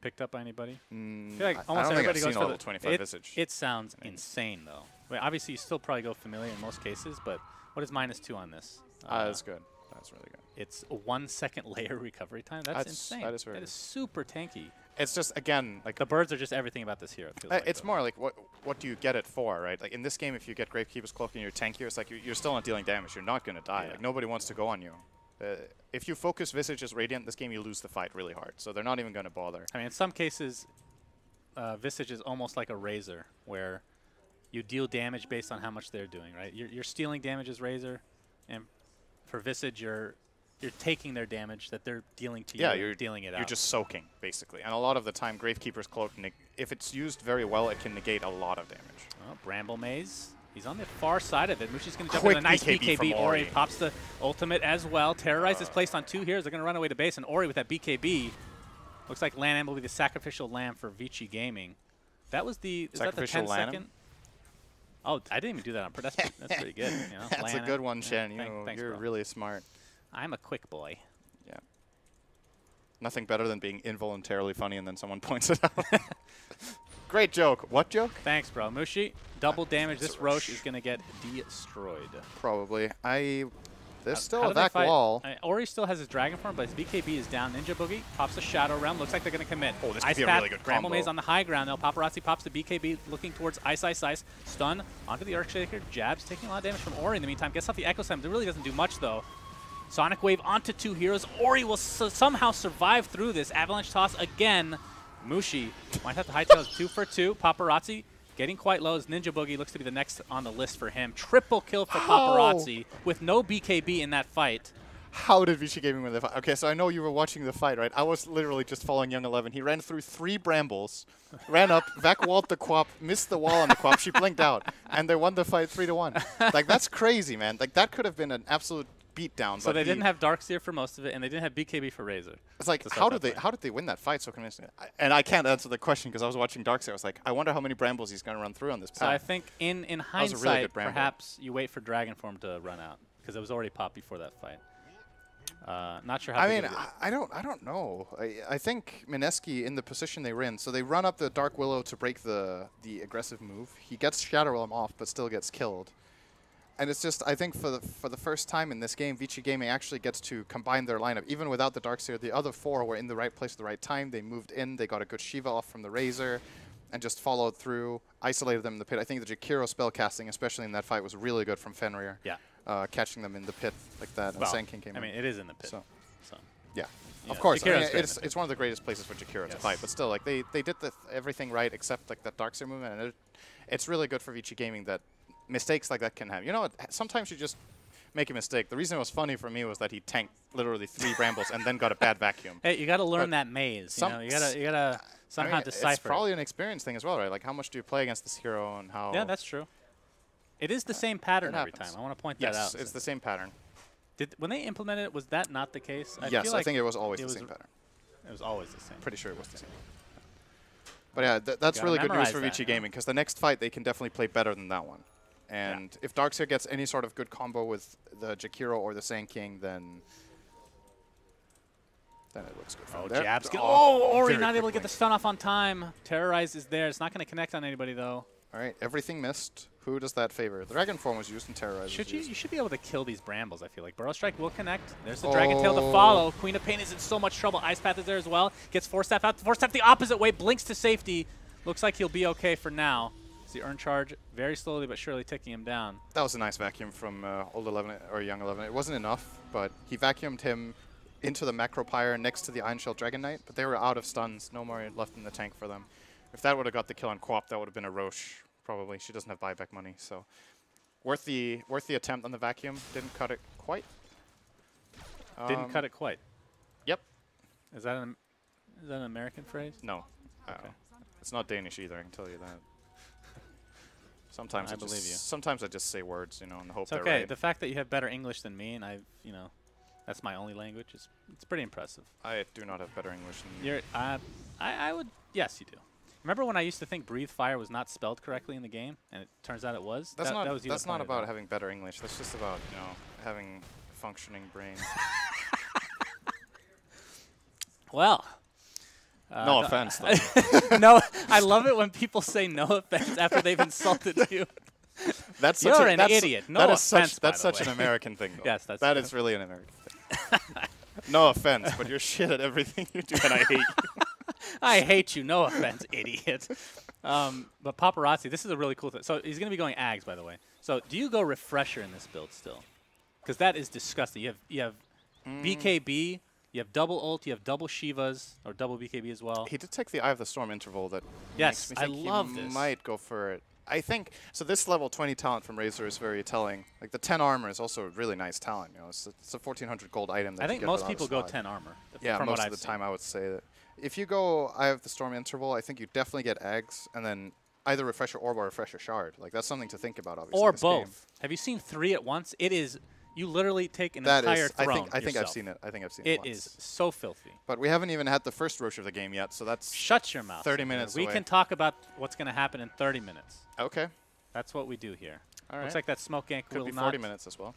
picked up by anybody? I feel like almost everybody goes for level 25 Visage. It sounds insane though. I mean, obviously you still probably go familiar in most cases, but what is -2 on this? That's good. That's really good. It's a 1 second layer recovery time. That's insane. That is very good. That is super tanky. It's just, again, like the birds are just everything about this hero. It feels like, it's more like what do you get it for, right? Like in this game, if you get Gravekeeper's Cloak and you're tankier, it's like you're still not dealing damage. You're not going to die. Yeah. Like nobody wants to go on you. If you focus Visage as Radiant, this game you lose the fight really hard. So they're not even going to bother. I mean, in some cases, Visage is almost like a Razor, where you deal damage based on how much they're doing, right? You're stealing damage as Razor, and for Visage, you're taking their damage that they're dealing to you. Yeah, you're dealing it out. You're just soaking, basically. And a lot of the time, Gravekeeper's Cloak, if it's used very well, it can negate a lot of damage. Well, Bramble Maze. He's on the far side of it. Mushi's going to jump in a nice BKB. Ori pops the ultimate as well. Terrorize is placed on 2 heroes. They're going to run away to base. And Ori with that BKB. Looks like Lan will be the sacrificial lamb for Vici Gaming. That was the... Is that the 10-second? Oh, I didn't even do that on purpose. That's pretty good. That's a good one, Shen. You're really smart. I'm a quick boy. Yeah. Nothing better than being involuntarily funny and then someone points it out. Great joke. What joke? Thanks, bro. Mushi, double damage. This Roche is going to get destroyed. Probably. There's still a back wall. Ori still has his Dragon form, but his BKB is down. Ninja Boogie pops a Shadow Realm. Looks like they're going to commit. Oh, this could be a really good combo. Bramble Maze on the high ground now. Paparazzi pops the BKB, looking towards Ice. Stun onto the Earthshaker. Jabs taking a lot of damage from Ori in the meantime. Gets off the Echo Slam. It really doesn't do much, though. Sonic Wave onto 2 heroes. Ori will somehow survive through this. Avalanche Toss again. Mushi might have to hightail his 2 for 2. Paparazzi getting quite low as Ninja Boogie looks to be the next on the list for him. Triple kill for Paparazzi with no BKB in that fight. How did Vici Gaming win the fight? Okay, so I know you were watching the fight, right? I was literally just following Young 11. He ran through 3 brambles, ran up, vac-walled the Quap, missed the wall on the Quap. She blinked out, and they won the fight 3-1. Like, that's crazy, man. Like, that could have been an absolute beatdown. So they didn't have Darkseer for most of it, and they didn't have BKB for Razor. It's like, how did they win that fight so convincingly? And I can't answer the question because I was watching Darkseer. I was like, I wonder how many brambles he's going to run through on this path. So I think in hindsight, really perhaps you wait for Dragon Form to run out because it was already popped before that fight. Not sure how. I mean, I don't know. I think Mineski in the position they were in, so they run up the Dark Willow to break the aggressive move. He gets Shadow Realm off, but still gets killed. And it's just, I think for the first time in this game, Vici Gaming actually gets to combine their lineup. Even without the Darkseer, the other 4 were in the right place at the right time. They moved in, they got a good Shiva off from the Razor, and just followed through, isolated them in the pit. I think the Jakiro spell casting, especially in that fight, was really good from Fenrir. Yeah. Catching them in the pit like that, and Sand King came in. I mean, it is in the pit. So. Yeah. Of course, I mean, it's one of the greatest places for Jakiro to fight, but still, like they did everything right except like that Darkseer movement, and it's really good for Vici Gaming that mistakes like that can happen. You know, sometimes you just make a mistake. The reason it was funny for me was that he tanked literally 3 brambles and then got a bad vacuum. Hey, you got to learn that maze. You gotta somehow decipher. It's probably an experience thing as well, right? Like how much do you play against this hero and how? Yeah, that's true. It is the same pattern every time. I want to point that out. Yes, it's the same pattern. When they implemented it, was that not the case? Yes, I think it was always the same pattern. It was always the same. Pretty sure it was the same. But yeah, that's really good news for Vici Gaming because the next fight they can definitely play better than that one. And if Darkseer gets any sort of good combo with the Jakiro or the Sand King, then it looks good. Oh, jabs. Ori not able to get the stun off on time. Terrorize is there. It's not going to connect on anybody, though. All right, everything missed. Who does that favor? The Dragon Form was used and Terrorize was used. You should be able to kill these brambles, I feel like. Burrow Strike will connect. There's the Dragon Tail to follow. Queen of Pain is in so much trouble. Ice Path is there as well. Gets Force Staff out. Force Staff the opposite way. Blinks to safety. Looks like he'll be okay for now. It's the earn charge very slowly but surely ticking him down. That was a nice vacuum from old 11 or young 11. It wasn't enough, but he vacuumed him into the macro pyre next to the Iron Shell Dragon Knight, but they were out of stuns. No more left in the tank for them. If that would have got the kill on Quap, that would have been a Roche, probably. She doesn't have buyback money, so worth the attempt on the vacuum. Didn't cut it quite. Didn't cut it quite. Yep. Is that an American phrase? No. Okay. It's not Danish either, I can tell you that. Sometimes I believe you. Sometimes I just say words, you know, and hope It's they're okay. right. The fact that you have better English than me, and that's my only language, it's pretty impressive. I do not have better English than you. I would, yes, you do. Remember when I used to think breathe fire was not spelled correctly in the game, and it turns out it was? That's That's not about having better English. That's just about, you know, having a functioning brain. Well. No offense, though. No, I love it when people say no offense after they've insulted you. That's You're an idiot. No offense, That's such an American thing, though. Yes, that is really an American thing. No offense, but you're shit at everything you do, and I hate you. I hate you. No offense, idiot. But Paparazzi, this is a really cool thing. So he's going to be going Ags, by the way. So do you go Refresher in this build still? Because that is disgusting. You have BKB, you have double ult, you have double Shivas, or double BKB as well. He did take the Eye of the Storm interval that yes, makes me think I love he this. might go for it. I think, so this level 20 talent from Razor is very telling. Like, the 10 armor is also a really nice talent. You know, it's a 1,400 gold item. That I think most people go 10 armor. Yeah, from most what of the I've time seen. I would say that. If you go Eye of the Storm interval, I think you definitely get Eggs, and then either Refresher Orb or Refresher Shard. Like, that's something to think about, obviously. Or this both. game. Have you seen 3 at once? It is, you literally take an that entire is, throne I think I've yourself. seen it. I think I've seen it It once. is so filthy. But we haven't even had the first Roche of the game yet, so that's Shut your mouth. 30 minutes We away. can talk about what's going to happen in 30 minutes. Okay. That's what we do here. All right. Looks like that smoke gank Could will be not. 40 minutes as well.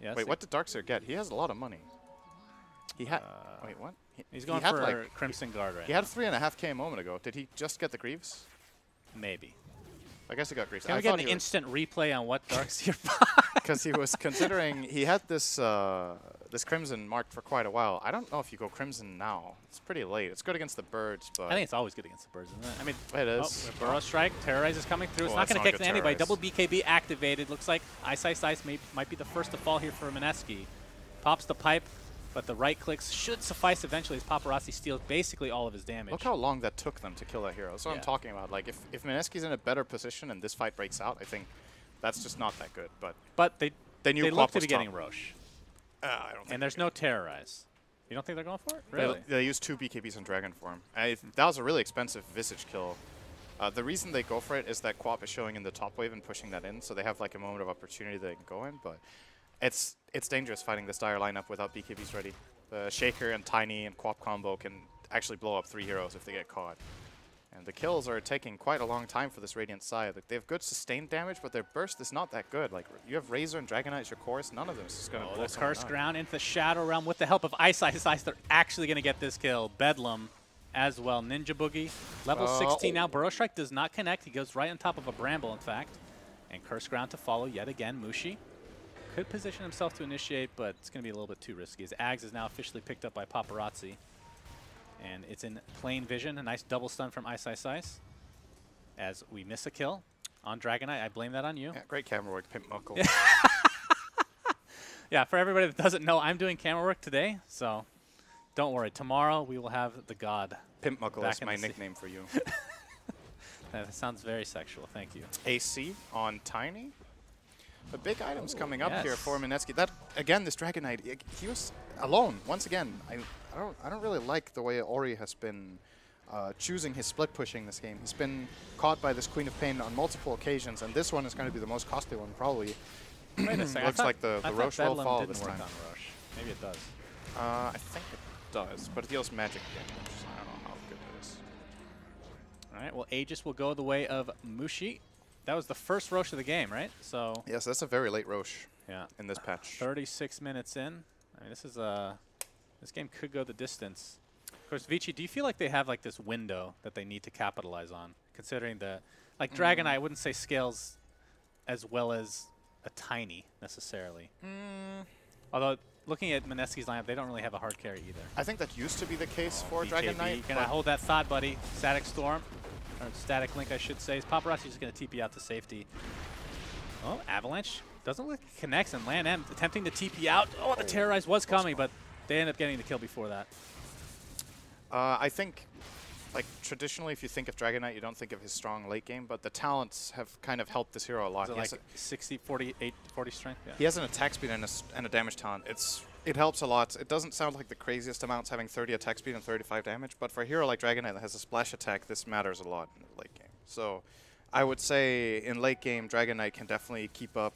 Yes, Wait, what did Darkseer get? He has a lot of money. He had. Wait, what? He's going had for like, Crimson Guard right He had 3.5K a moment ago. Did he just get the Greaves? Maybe. I guess he got Greaves. Can we get an instant replay on what Darkseer bought? Because he was considering, he had this this Crimson marked for quite a while. I don't know if you go Crimson now. It's pretty late. It's good against the birds, but... I think it's always good against the birds, isn't it? I mean, it is. Burrow Strike, Terrorize is coming through. It's not going to kick to anybody. Double BKB activated. Looks like Ice might be the first to fall here for Mineski. Pops the pipe, but the right clicks should suffice eventually as Paparazzi steals basically all of his damage. Look how long that took them to kill that hero. That's what I'm talking about. Like, if Mineski's in a better position and this fight breaks out, I think that's just not that good. But they knew look Quap to was be getting Roche. I don't think and there's no Terrorize. You don't think they're going for it? Really? They used 2 BKBs on Dragon form. That was a really expensive Visage kill. The reason they go for it is that Quap is showing in the top wave and pushing that in, so they have like a moment of opportunity they can go in, but it's dangerous fighting this dire lineup without BKBs ready. The Shaker and Tiny and Quap combo can actually blow up 3 heroes if they get caught. And the kills are taking quite a long time for this Radiant side. Like, they have good sustained damage, but their burst is not that good. Like, you have Razor and Dragon Knight as your chorus, none of them is just going to blow the someone Curse up. Ground into the Shadow Realm with the help of Ice. They're actually going to get this kill. Bedlam as well. Ninja Boogie, level 16 now. Burrow Strike does not connect. He goes right on top of a Bramble, in fact. And Curse Ground to follow yet again. Mushi could position himself to initiate, but it's going to be a little bit too risky. His Ags is now officially picked up by Paparazzi. And it's in plain vision. A nice double stun from Ice. As we miss a kill on Dragon Knight. I blame that on you. Yeah, great camera work, Pimp Muckle. Yeah, for everybody that doesn't know, I'm doing camera work today, so don't worry. Tomorrow we will have the god. Pimp Muckle is my nickname for you. That sounds very sexual. Thank you. AC on Tiny. The big items coming up here for Mineski. That again, this Dragon Knight, he was alone once again. I don't really like the way Ori has been choosing his split pushing this game. He's been caught by this Queen of Pain on multiple occasions, and this one is going to be the most costly one probably. Wait a second. Looks like the Roche will fall this time. On Roche. Maybe it does. I think it does, but it deals magic damage, so I don't know how good it is. All right, well, Aegis will go the way of Mushi. That was the first Roche of the game, right? So yes, that's a very late Roche. Yeah. In this patch. 36 minutes in. I mean, this game could go the distance. Of course, Vici, do you feel like they have like this window that they need to capitalize on, considering like Dragon Knight, I wouldn't say scales as well as a Tiny necessarily. Although looking at Mineski's lineup, they don't really have a hard carry either. I think that used to be the case for BKB, Dragon Knight. Can I hold that thought, buddy? Static Storm. or static link, I should say. Paparazzi is going to TP out to safety. Oh, Avalanche doesn't look like it connects, and Lan M attempting to TP out. Oh, the Terrorize was coming, but they end up getting the kill before that. I think, like, traditionally, if you think of Dragon Knight, you don't think of his strong late game, but the talents have kind of helped this hero a lot. Is it like 60, 48, 40 strength? Yeah. He has an attack speed and a damage talent. It helps a lot. It doesn't sound like the craziest amounts, having 30 attack speed and 35 damage, but for a hero like Dragon Knight that has a splash attack, this matters a lot in the late game. So I would say in late game, Dragon Knight can definitely keep up.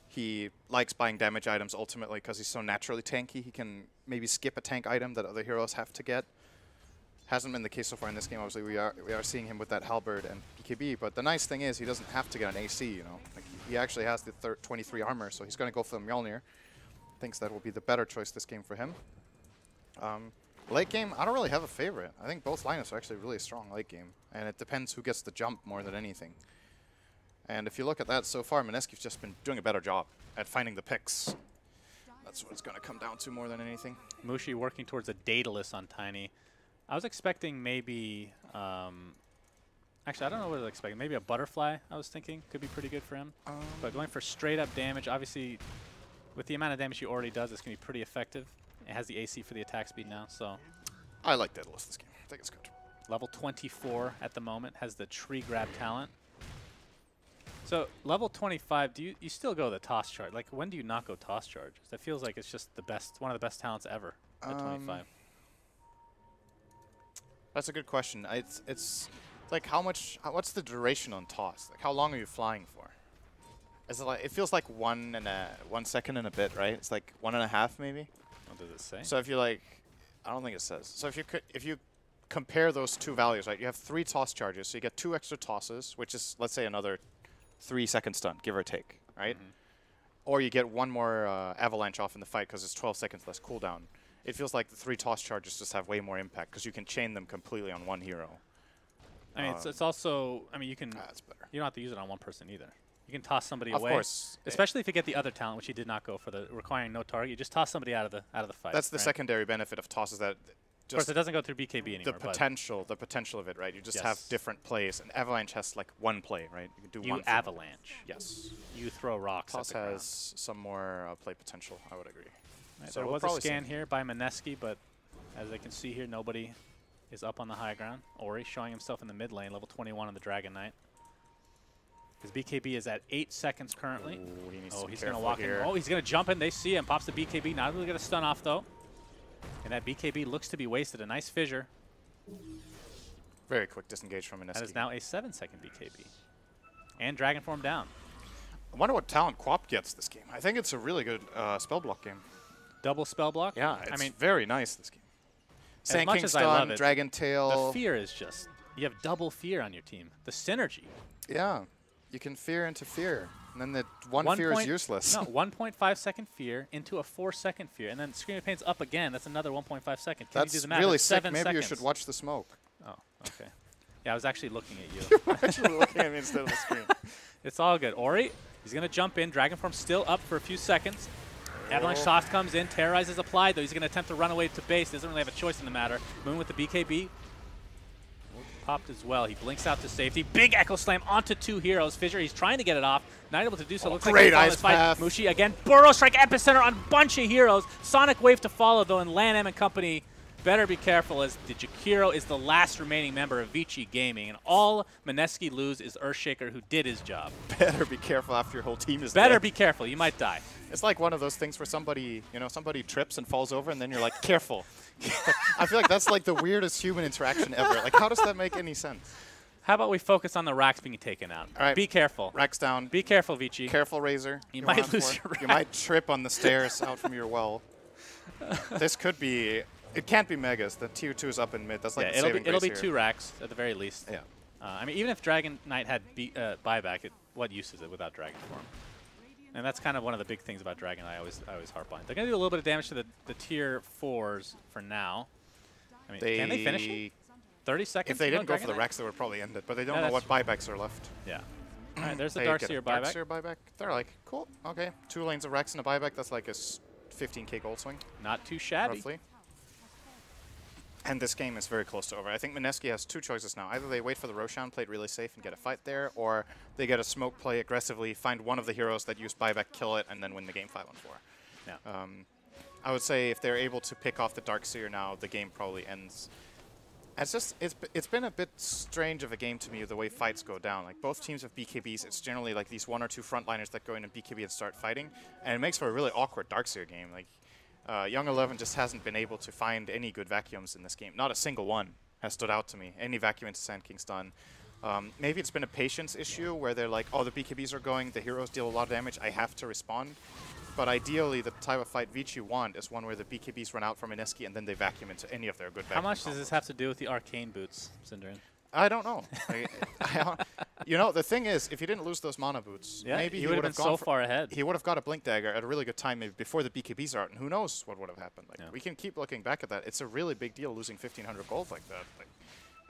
He likes buying damage items ultimately because he's so naturally tanky. He can maybe skip a tank item that other heroes have to get. Hasn't been the case so far in this game. Obviously, we are seeing him with that halberd and BKB. But the nice thing is he doesn't have to get an AC. You know, like he actually has the 23 armor, so he's going to go for the Mjolnir. Thinks that will be the better choice this game for him. Late game, I don't really have a favorite. I think both lineups are actually really strong late game, and it depends who gets the jump more than anything. And if you look at that so far, Mineski's just been doing a better job at finding the picks. That's what it's going to come down to more than anything. Mushi working towards a Daedalus on Tiny. I was expecting maybe, actually I don't know what I was expecting. Maybe a Butterfly, I was thinking, could be pretty good for him. But going for straight up damage, obviously with the amount of damage he already does, it's going to be pretty effective. It has the AC for the attack speed now, so. I like Daedalus this game. I think it's good. Level 24 at the moment, has the tree grab talent. So level 25, do you still go the toss charge? Like, when do you not go toss charge? That feels like it's just the best, one of the best talents ever at 25. That's a good question. It's like what's the duration on toss? Like, how long are you flying for? Is it like, it feels like 1 second and a bit, right? It's like 1.5 maybe. What does it say? So if you like, I don't think it says. So if you compare those two values, right? You have 3 toss charges, so you get 2 extra tosses, which is, let's say, another 3-second stun, give or take, right? Or you get 1 more avalanche off in the fight because it's 12 seconds less cooldown. It feels like the 3 toss charges just have way more impact because you can chain them completely on one hero. I mean, it's also, I mean, you can, that's better. You don't have to use it on one person either. You can toss somebody away. Of course. Especially if you get the other talent, which he did not go for, the requiring no target. You just toss somebody out of the fight. That's the secondary benefit of tosses, that of course, it doesn't go through BKB anymore. The potential of it, right? You just have different plays, and Avalanche has like 1 play, right? You can do one. Avalanche. Yes. You throw rocks. Toss has some more play potential. I would agree. Right, so there was a scan here by Mineski, but as I can see here, nobody is up on the high ground. Ori showing himself in the mid lane, level 21 on the Dragon Knight. His BKB is at 8 seconds currently. Ooh, he's going to walk in. Oh, he's going to jump in. They see him. Pops the BKB. Not able to get a stun off, though. And that BKB looks to be wasted. A nice fissure. Very quick disengage from Mineski. That is now a 7-second BKB. And Dragon Form down. I wonder what talent Quap gets this game. I think it's a really good spell block game. Double spell block? Yeah, it's very nice this game. As much as I love it, Dragon Tail. The fear is just, you have double fear on your team. The synergy. Yeah, you can fear into fear. And then the one fear is useless. No, 1.5 second fear into a 4-second fear. And then Scream of Pain's up again. That's another 1.5 second. Can That's you do the math? really That's sick. 7 Maybe seconds. you should watch the smoke. Oh, okay. Yeah, I was actually looking at you. You were actually looking at me instead of the screen. It's all good. Ori, he's going to jump in. Dragon Form still up for a few seconds. Avalanche Sauce comes in. Terrorize is applied, though. He's going to attempt to run away to base. Doesn't really have a choice in the matter. Moon with the BKB. Popped as well. He blinks out to safety. Big Echo Slam onto 2 heroes. Fissure, he's trying to get it off. Not able to do so. Looks like he's on this fight. Mushi again. Burrow Strike Epicenter on a bunch of heroes. Sonic Wave to follow, though, and Lan M and company better be careful, as the Jakiro is the last remaining member of Vici Gaming, and all Mineski lose is Earthshaker, who did his job. Better be careful after your whole team is Better dead. be careful. You might die. It's like one of those things where somebody trips and falls over, and then you're like, careful. I feel like that's like the weirdest human interaction ever. Like, how does that make any sense? How about we focus on the racks being taken out? All right. Be careful. Racks down. Be careful, Vici. Careful, Razor. You might lose your rack. You might trip on the stairs out from your well. This could be... It can't be Megas. The tier 2 is up in mid. That's like it'll be 2 racks at the very least. Yeah. I mean, even if Dragon Knight had buyback, what use is it without Dragon Form? And that's kind of one of the big things about Dragon Knight I always harp on. They're going to do a little bit of damage to the tier 4s for now. I mean, can they finish it? 30 seconds? If they didn't go for the racks, they would probably end it. But they don't know what buybacks are left. Yeah. All right, there's the Darkseer buyback. Darkseer buyback. They're like, cool, okay. 2 lanes of racks and a buyback. That's like a 15k gold swing. Not too shabby. Roughly. And this game is very close to over. I think Mineski has two choices now. Either they wait for the Roshan, play it really safe, and get a fight there, or they get a smoke play aggressively, find one of the heroes that use buyback, kill it, and then win the game 5-on-4. Yeah. I would say if they're able to pick off the Darkseer now, the game probably ends. It's been a bit strange of a game to me, the way fights go down. Like, both teams have BKBs. It's generally like these 1 or 2 frontliners that go in and BKB and start fighting, and it makes for a really awkward Darkseer game. Like, Young 11 just hasn't been able to find any good vacuums in this game. Not a single one has stood out to me. Any vacuum into Sand King's done. Maybe it's been a patience issue where they're like, oh, the BKBs are going, the heroes deal a lot of damage, I have to respond. But ideally, the type of fight Vici want is one where the BKBs run out from Mineski and then they vacuum into any of their good vacuum How much combos. does this have to do with the arcane boots, Synderen? I don't know. You know, the thing is, if he didn't lose those mana boots, maybe he would have been so far ahead. He would have got a Blink Dagger at a really good time, maybe before the BKBs are out, and who knows what would have happened. Like, we can keep looking back at that. It's a really big deal losing 1,500 gold like that. Like,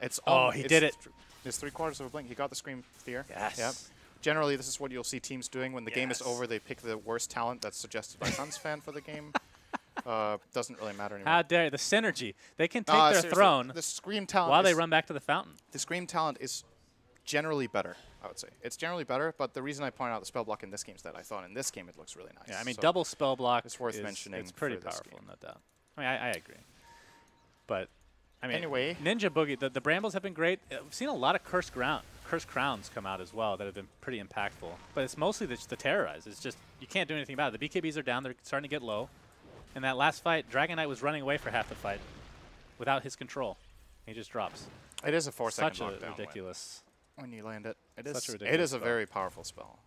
it's he did it. It's 3/4 of a blink. He got the Scream Fear. Yes. Yep. Generally, this is what you'll see teams doing when the game is over. They pick the worst talent that's suggested by Suns fan for the game. Doesn't really matter anymore. How dare you. The synergy. They can take their throne the Scream talent while they run back to the fountain. The Scream talent is generally better, I would say. It's generally better, but the reason I point out the spell block in this game is that I thought in this game it looks really nice. Yeah, I mean, so double spell block it's worth mentioning. It's pretty powerful, no doubt. I mean, I agree. But, I mean, anyway, Ninja Boogie, the Brambles have been great. We've seen a lot of Cursed Crowns come out as well that have been pretty impactful. But it's mostly the Terrorize. It's just, you can't do anything about it. The BKBs are down. They're starting to get low. In that last fight, Dragon Knight was running away for half the fight without his control. He just drops. It is a 4-second lockdown. Such a ridiculous. When you land it. It Such is a very powerful spell.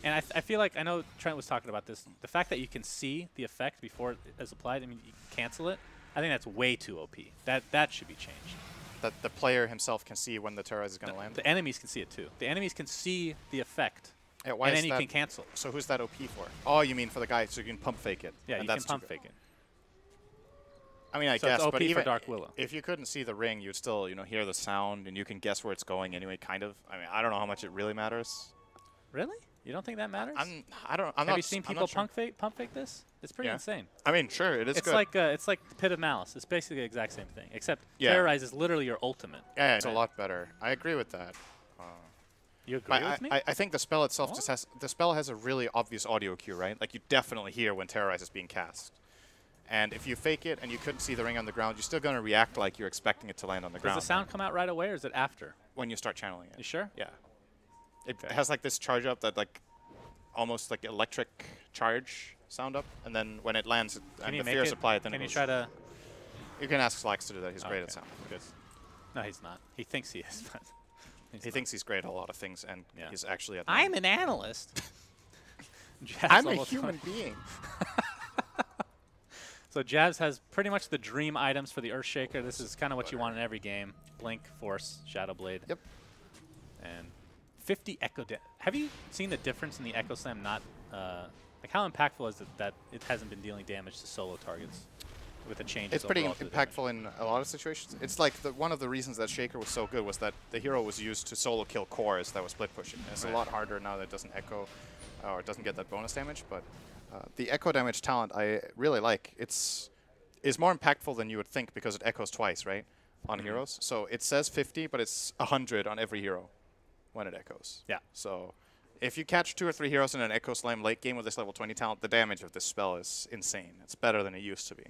And I feel like, I know Trent was talking about this, the fact that you can see the effect before it is applied, I mean, you can cancel it, I think that's way too OP. That should be changed. That the player himself can see when the Terrorize is going to land? The enemies can see it too. The enemies can see the effect, and then you can cancel. So who's that OP for? Oh, you mean for the guy, so you can pump fake it. Yeah, and you can pump fake it. I mean, I so guess, it's OP but even for Dark Willow. If you couldn't see the ring, you'd still, hear the sound, and you can guess where it's going anyway, kind of. I mean, I don't know how much it really matters. Really? You don't think that matters? Have you seen people pump fake this? It's pretty insane. I mean, sure, it is it's good. It's like the Pit of Malice. It's basically the exact same thing, except Terrorize is literally your ultimate. Yeah, it's a lot better. I agree with that. You agree with me? I think the spell itself has a really obvious audio cue, right? Like, you definitely hear when Terrorize is being cast. And if you fake it and you couldn't see the ring on the ground, you're still going to react like you're expecting it to land on the ground. Does the sound come out right away, or is it after? When you start channeling it. You sure? Yeah. It has like this charge up that like almost like electric charge sound up, and then when it lands and the fear is applied, then can you try to? You can ask Slacks to do that. He's great at sound. Good. No, he's not. He thinks he is, but he thinks he's great at a lot of things, and he's actually at. I'm an analyst. I'm a human being. So Jazz has pretty much the dream items for the Earthshaker. This is kind of what you want in every game. Blink, Force, Shadow Blade. Yep. And 50 Echo. Have you seen the difference in the Echo Slam? Not like how impactful is it that it hasn't been dealing damage to solo targets with the changes? It's pretty impactful in a lot of situations. It's like one of the reasons that Shaker was so good was that the hero was used to solo kill cores that was split pushing. It's a lot harder now that it doesn't echo or it doesn't get that bonus damage, but. The echo damage talent I really like. It's more impactful than you would think because it echoes twice, right, on heroes. So it says 50, but it's 100 on every hero when it echoes. Yeah. So if you catch 2 or 3 heroes in an echo slam late game with this level 20 talent, the damage of this spell is insane. It's better than it used to be.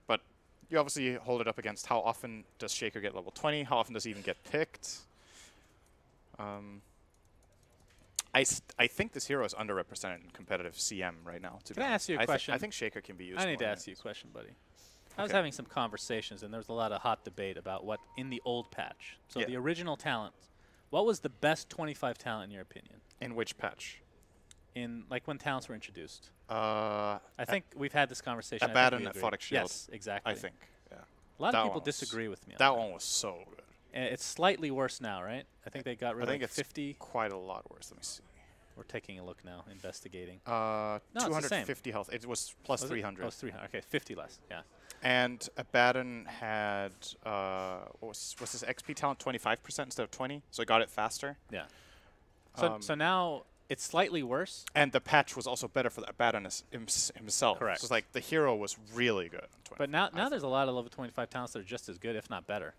But you obviously hold it up against how often does Shaker get level 20? How often does he even get picked? I think this hero is underrepresented in competitive CM right now. Can I ask you a question? I think Shaker can be used. I need to ask you a question, buddy. I was having some conversations, and there was a lot of hot debate about what in the old patch. So the original talent, what was the best 25 talent in your opinion? In which patch? In like when talents were introduced. I think we've had this conversation. Abaddon Aphotic Shield. Yes, exactly. I think. Yeah. A lot of people disagree with me on that. That one was so good. And it's slightly worse now, right? I think they got rid of like 50. Quite a lot worse. Let me see. We're taking a look now, investigating. No, 250 health. It was plus 300. Oh, it's 300. Okay, 50 less. Yeah. And Abaddon had what was his XP talent 25% instead of 20, so he got it faster. Yeah. So now It's slightly worse. And the patch was also better for Abaddon himself. Correct. So it's like the hero was really good. But now there's a lot of level 25 talents that are just as good, if not better.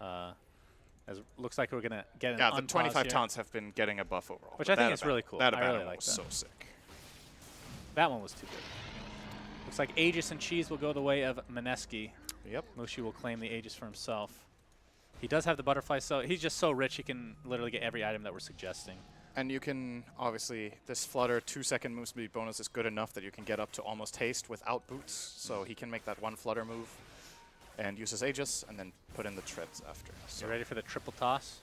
As looks like we're going to get an the 25 talents have been getting a buff overall. Which I think is really cool. That I really like was that. so sick. That one was too good. Looks like Aegis and Cheese will go the way of Mineski. Yep. Mushi will claim the Aegis for himself. He does have the butterfly, so he's just so rich he can literally get every item that we're suggesting. And you can, obviously, this Flutter 2-second move speed bonus is good enough that you can get up to almost haste without boots. So he can make that one Flutter move and use his Aegis and then put in the treads after. So you ready for the triple toss?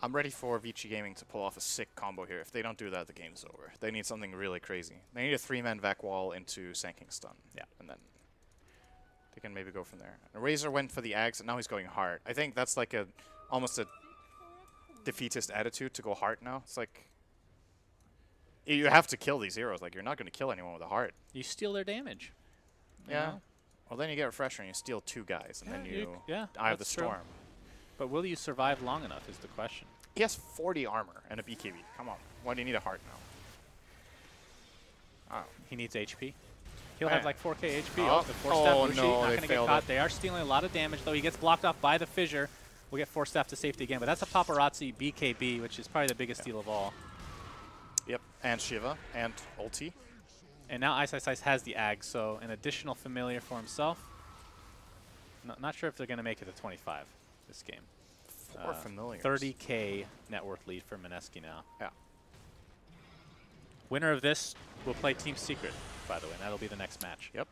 I'm ready for Vici Gaming to pull off a sick combo here. If they don't do that, the game's over. They need something really crazy. They need a 3-man vac wall into Sanking Stun. Yeah. And then they can maybe go from there. And Razor went for the Axe, and now he's going hard. I think that's like almost a defeatist attitude to go hard now. It's like you have to kill these heroes. Like, you're not going to kill anyone with a heart. You steal their damage. Yeah. Well, then you get Refresher and you steal 2 guys, and then you Eye of the Storm. True. But will you survive long enough is the question. He has 40 armor and a BKB. Come on. Why do you need a heart now? Oh. He needs HP. He'll have like 4k HP. Oh, the 4-step Mushi, no, not going to get caught. They are stealing a lot of damage, though. He gets blocked off by the Fissure. We'll get 4-step to safety again. But that's a Paparazzi BKB, which is probably the biggest steal of all. Yep, and Shiva, and ulti. And now Ice has the Ag, so an additional familiar for himself. Not sure if they're going to make it to 25 this game. 4 familiars. 30k net worth lead for Mineski now. Yeah. Winner of this will play Team Secret, by the way, and that'll be the next match. Yep.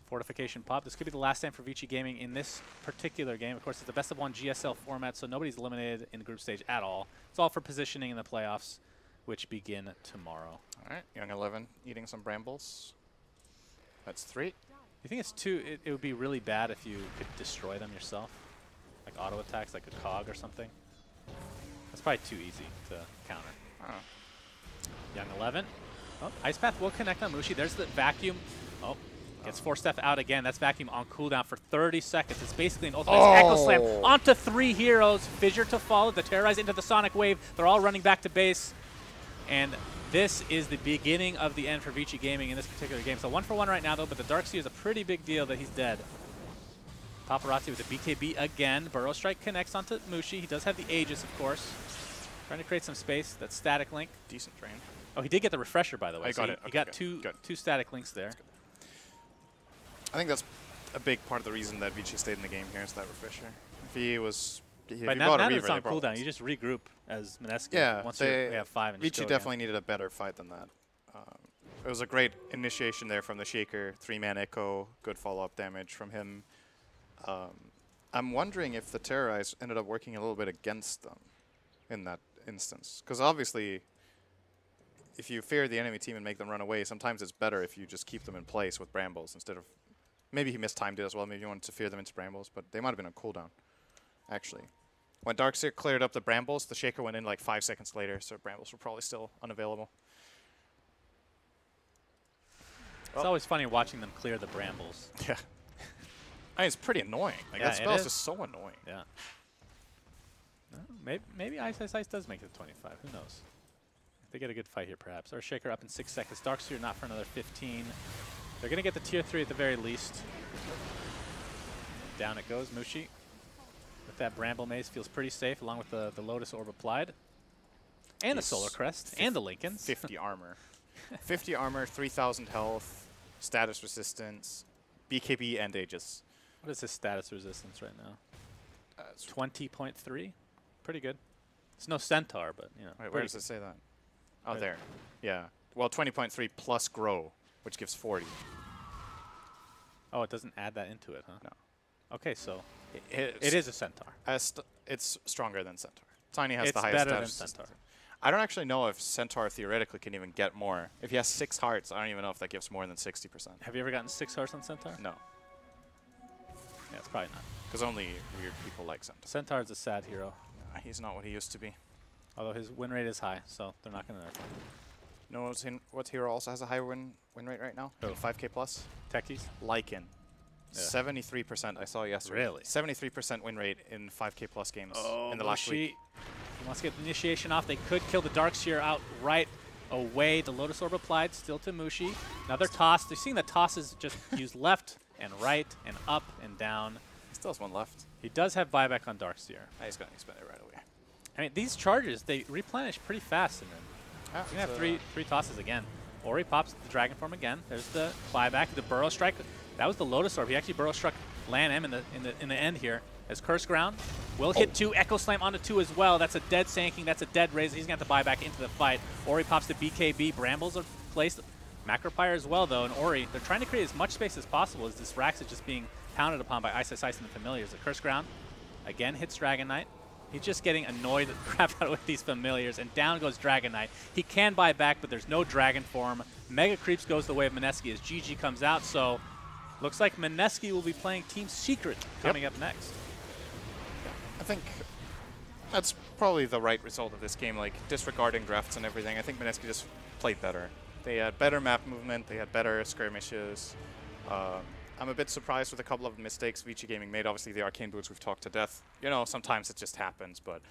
Fortification pop. This could be the last stand for Vici Gaming in this particular game. Of course, it's the best of 1 GSL format, so nobody's eliminated in the group stage at all. It's all for positioning in the playoffs, which begin tomorrow. All right, Young 11 eating some brambles. That's 3. You think it's too? It would be really bad if you could destroy them yourself, like auto attacks, like a cog or something. That's probably too easy to counter. Young 11. Oh, Ice Path will connect on Mushi. There's the vacuum. Oh, gets 4-step out again. That's vacuum on cooldown for 30 seconds. It's basically an ultimate Echo Slam onto 3 heroes. Fissure to follow. The Terrorize into the Sonic Wave. They're all running back to base. And this is the beginning of the end for Vici Gaming in this particular game. So 1 for 1 right now, though, but the Darkseer is a pretty big deal that he's dead. Paparazzi with the BKB again. Burrow Strike connects onto Mushi. He does have the Aegis, of course. Trying to create some space. That static link. Decent drain. Oh, he did get the Refresher, by the way. I got it. He got two static links there. I think that's a big part of the reason that Vici stayed in the game here is that Refresher. If he was... But now that it's on cooldown, you just regroup as Mineski. Yeah, once we have 5 and Vici definitely needed a better fight than that. It was a great initiation there from the Shaker. 3-man Echo, good follow-up damage from him. I'm wondering if the Terrorize ended up working a little bit against them in that instance. Because obviously, if you fear the enemy team and make them run away, sometimes it's better if you just keep them in place with Brambles instead of... Maybe he mistimed it as well. Maybe he wanted to fear them into Brambles, but they might have been on cooldown, actually. When Darkseer cleared up the Brambles, the Shaker went in like 5 seconds later, so Brambles were probably still unavailable. It's always funny watching them clear the Brambles. Yeah. I mean, it's pretty annoying. Like, that spell is just so annoying. Yeah. Maybe Ice does make it to 25. Who knows? If they get a good fight here, perhaps. Or Shaker up in 6 seconds. Darkseer not for another 15. They're going to get the tier 3 at the very least. Down it goes. Mushi with that Bramble Maze feels pretty safe, along with the Lotus Orb applied. And the Solar Crest. And the Lincolns. 50 armor. 50 armor, 3,000 health, status resistance, BKB, and Aegis. What is his status resistance right now? 20.3. Pretty good. It's no Centaur, but, you know. Wait, where does it say that? Oh, there. Yeah. Well, 20.3 plus Grow, which gives 40. Oh, it doesn't add that into it, huh? No. Okay, so it is a Centaur. It's stronger than Centaur. Tiny has it's the highest better status. than Centaur. I don't actually know if Centaur theoretically can even get more. If he has 6 hearts, I don't even know if that gives more than 60%. Have you ever gotten 6 hearts on Centaur? No. Yeah, it's probably not. Because only weird people like Centaur. Centaur's a sad hero. He's not what he used to be. Although his win rate is high, so they're not going to nerf him. No, what hero also has a high win rate right now? 5k plus? Techies? Lycan. 73% I saw yesterday. Really? 73% win rate in 5k plus games in the last week. He wants to get the initiation off. They could kill the Darkseer out right away. The Lotus Orb applied still to Mushi. Another toss. They're seeing the tosses just use left and right and up and down. He still has one left. He does have buyback on Darkseer. He's going to expend it right away. I mean, these charges, they replenish pretty fast. And then you're going to have three tosses again. Ori pops the Dragon Form again. There's the buyback, the Burrow Strike. That was the Lotus Orb. He actually Burrow Struck Lan M in the end here. As Curse Ground will hit 2, Echo Slam onto 2 as well. That's a dead Sanking, that's a dead Razor. He's going to have to buy back into the fight. Ori pops the BKB. Brambles are placed. Macropyre as well, though, and Ori, they're trying to create as much space as possible as this Rax is just being pounded upon by Ice and the Familiars. The Curse Ground again hits Dragon Knight. He's just getting annoyed the crap out with these Familiars, and down goes Dragon Knight. He can buy back, but there's no Dragon Form. Mega Creeps goes the way of Mineski as GG comes out, so looks like Mineski will be playing Team Secret coming up next. I think that's probably the right result of this game, like disregarding drafts and everything. I think Mineski just played better. They had better map movement, they had better skirmishes. I'm a bit surprised with a couple of mistakes Vici Gaming made. Obviously, the Arcane Boots we've talked to death. You know, sometimes it just happens, but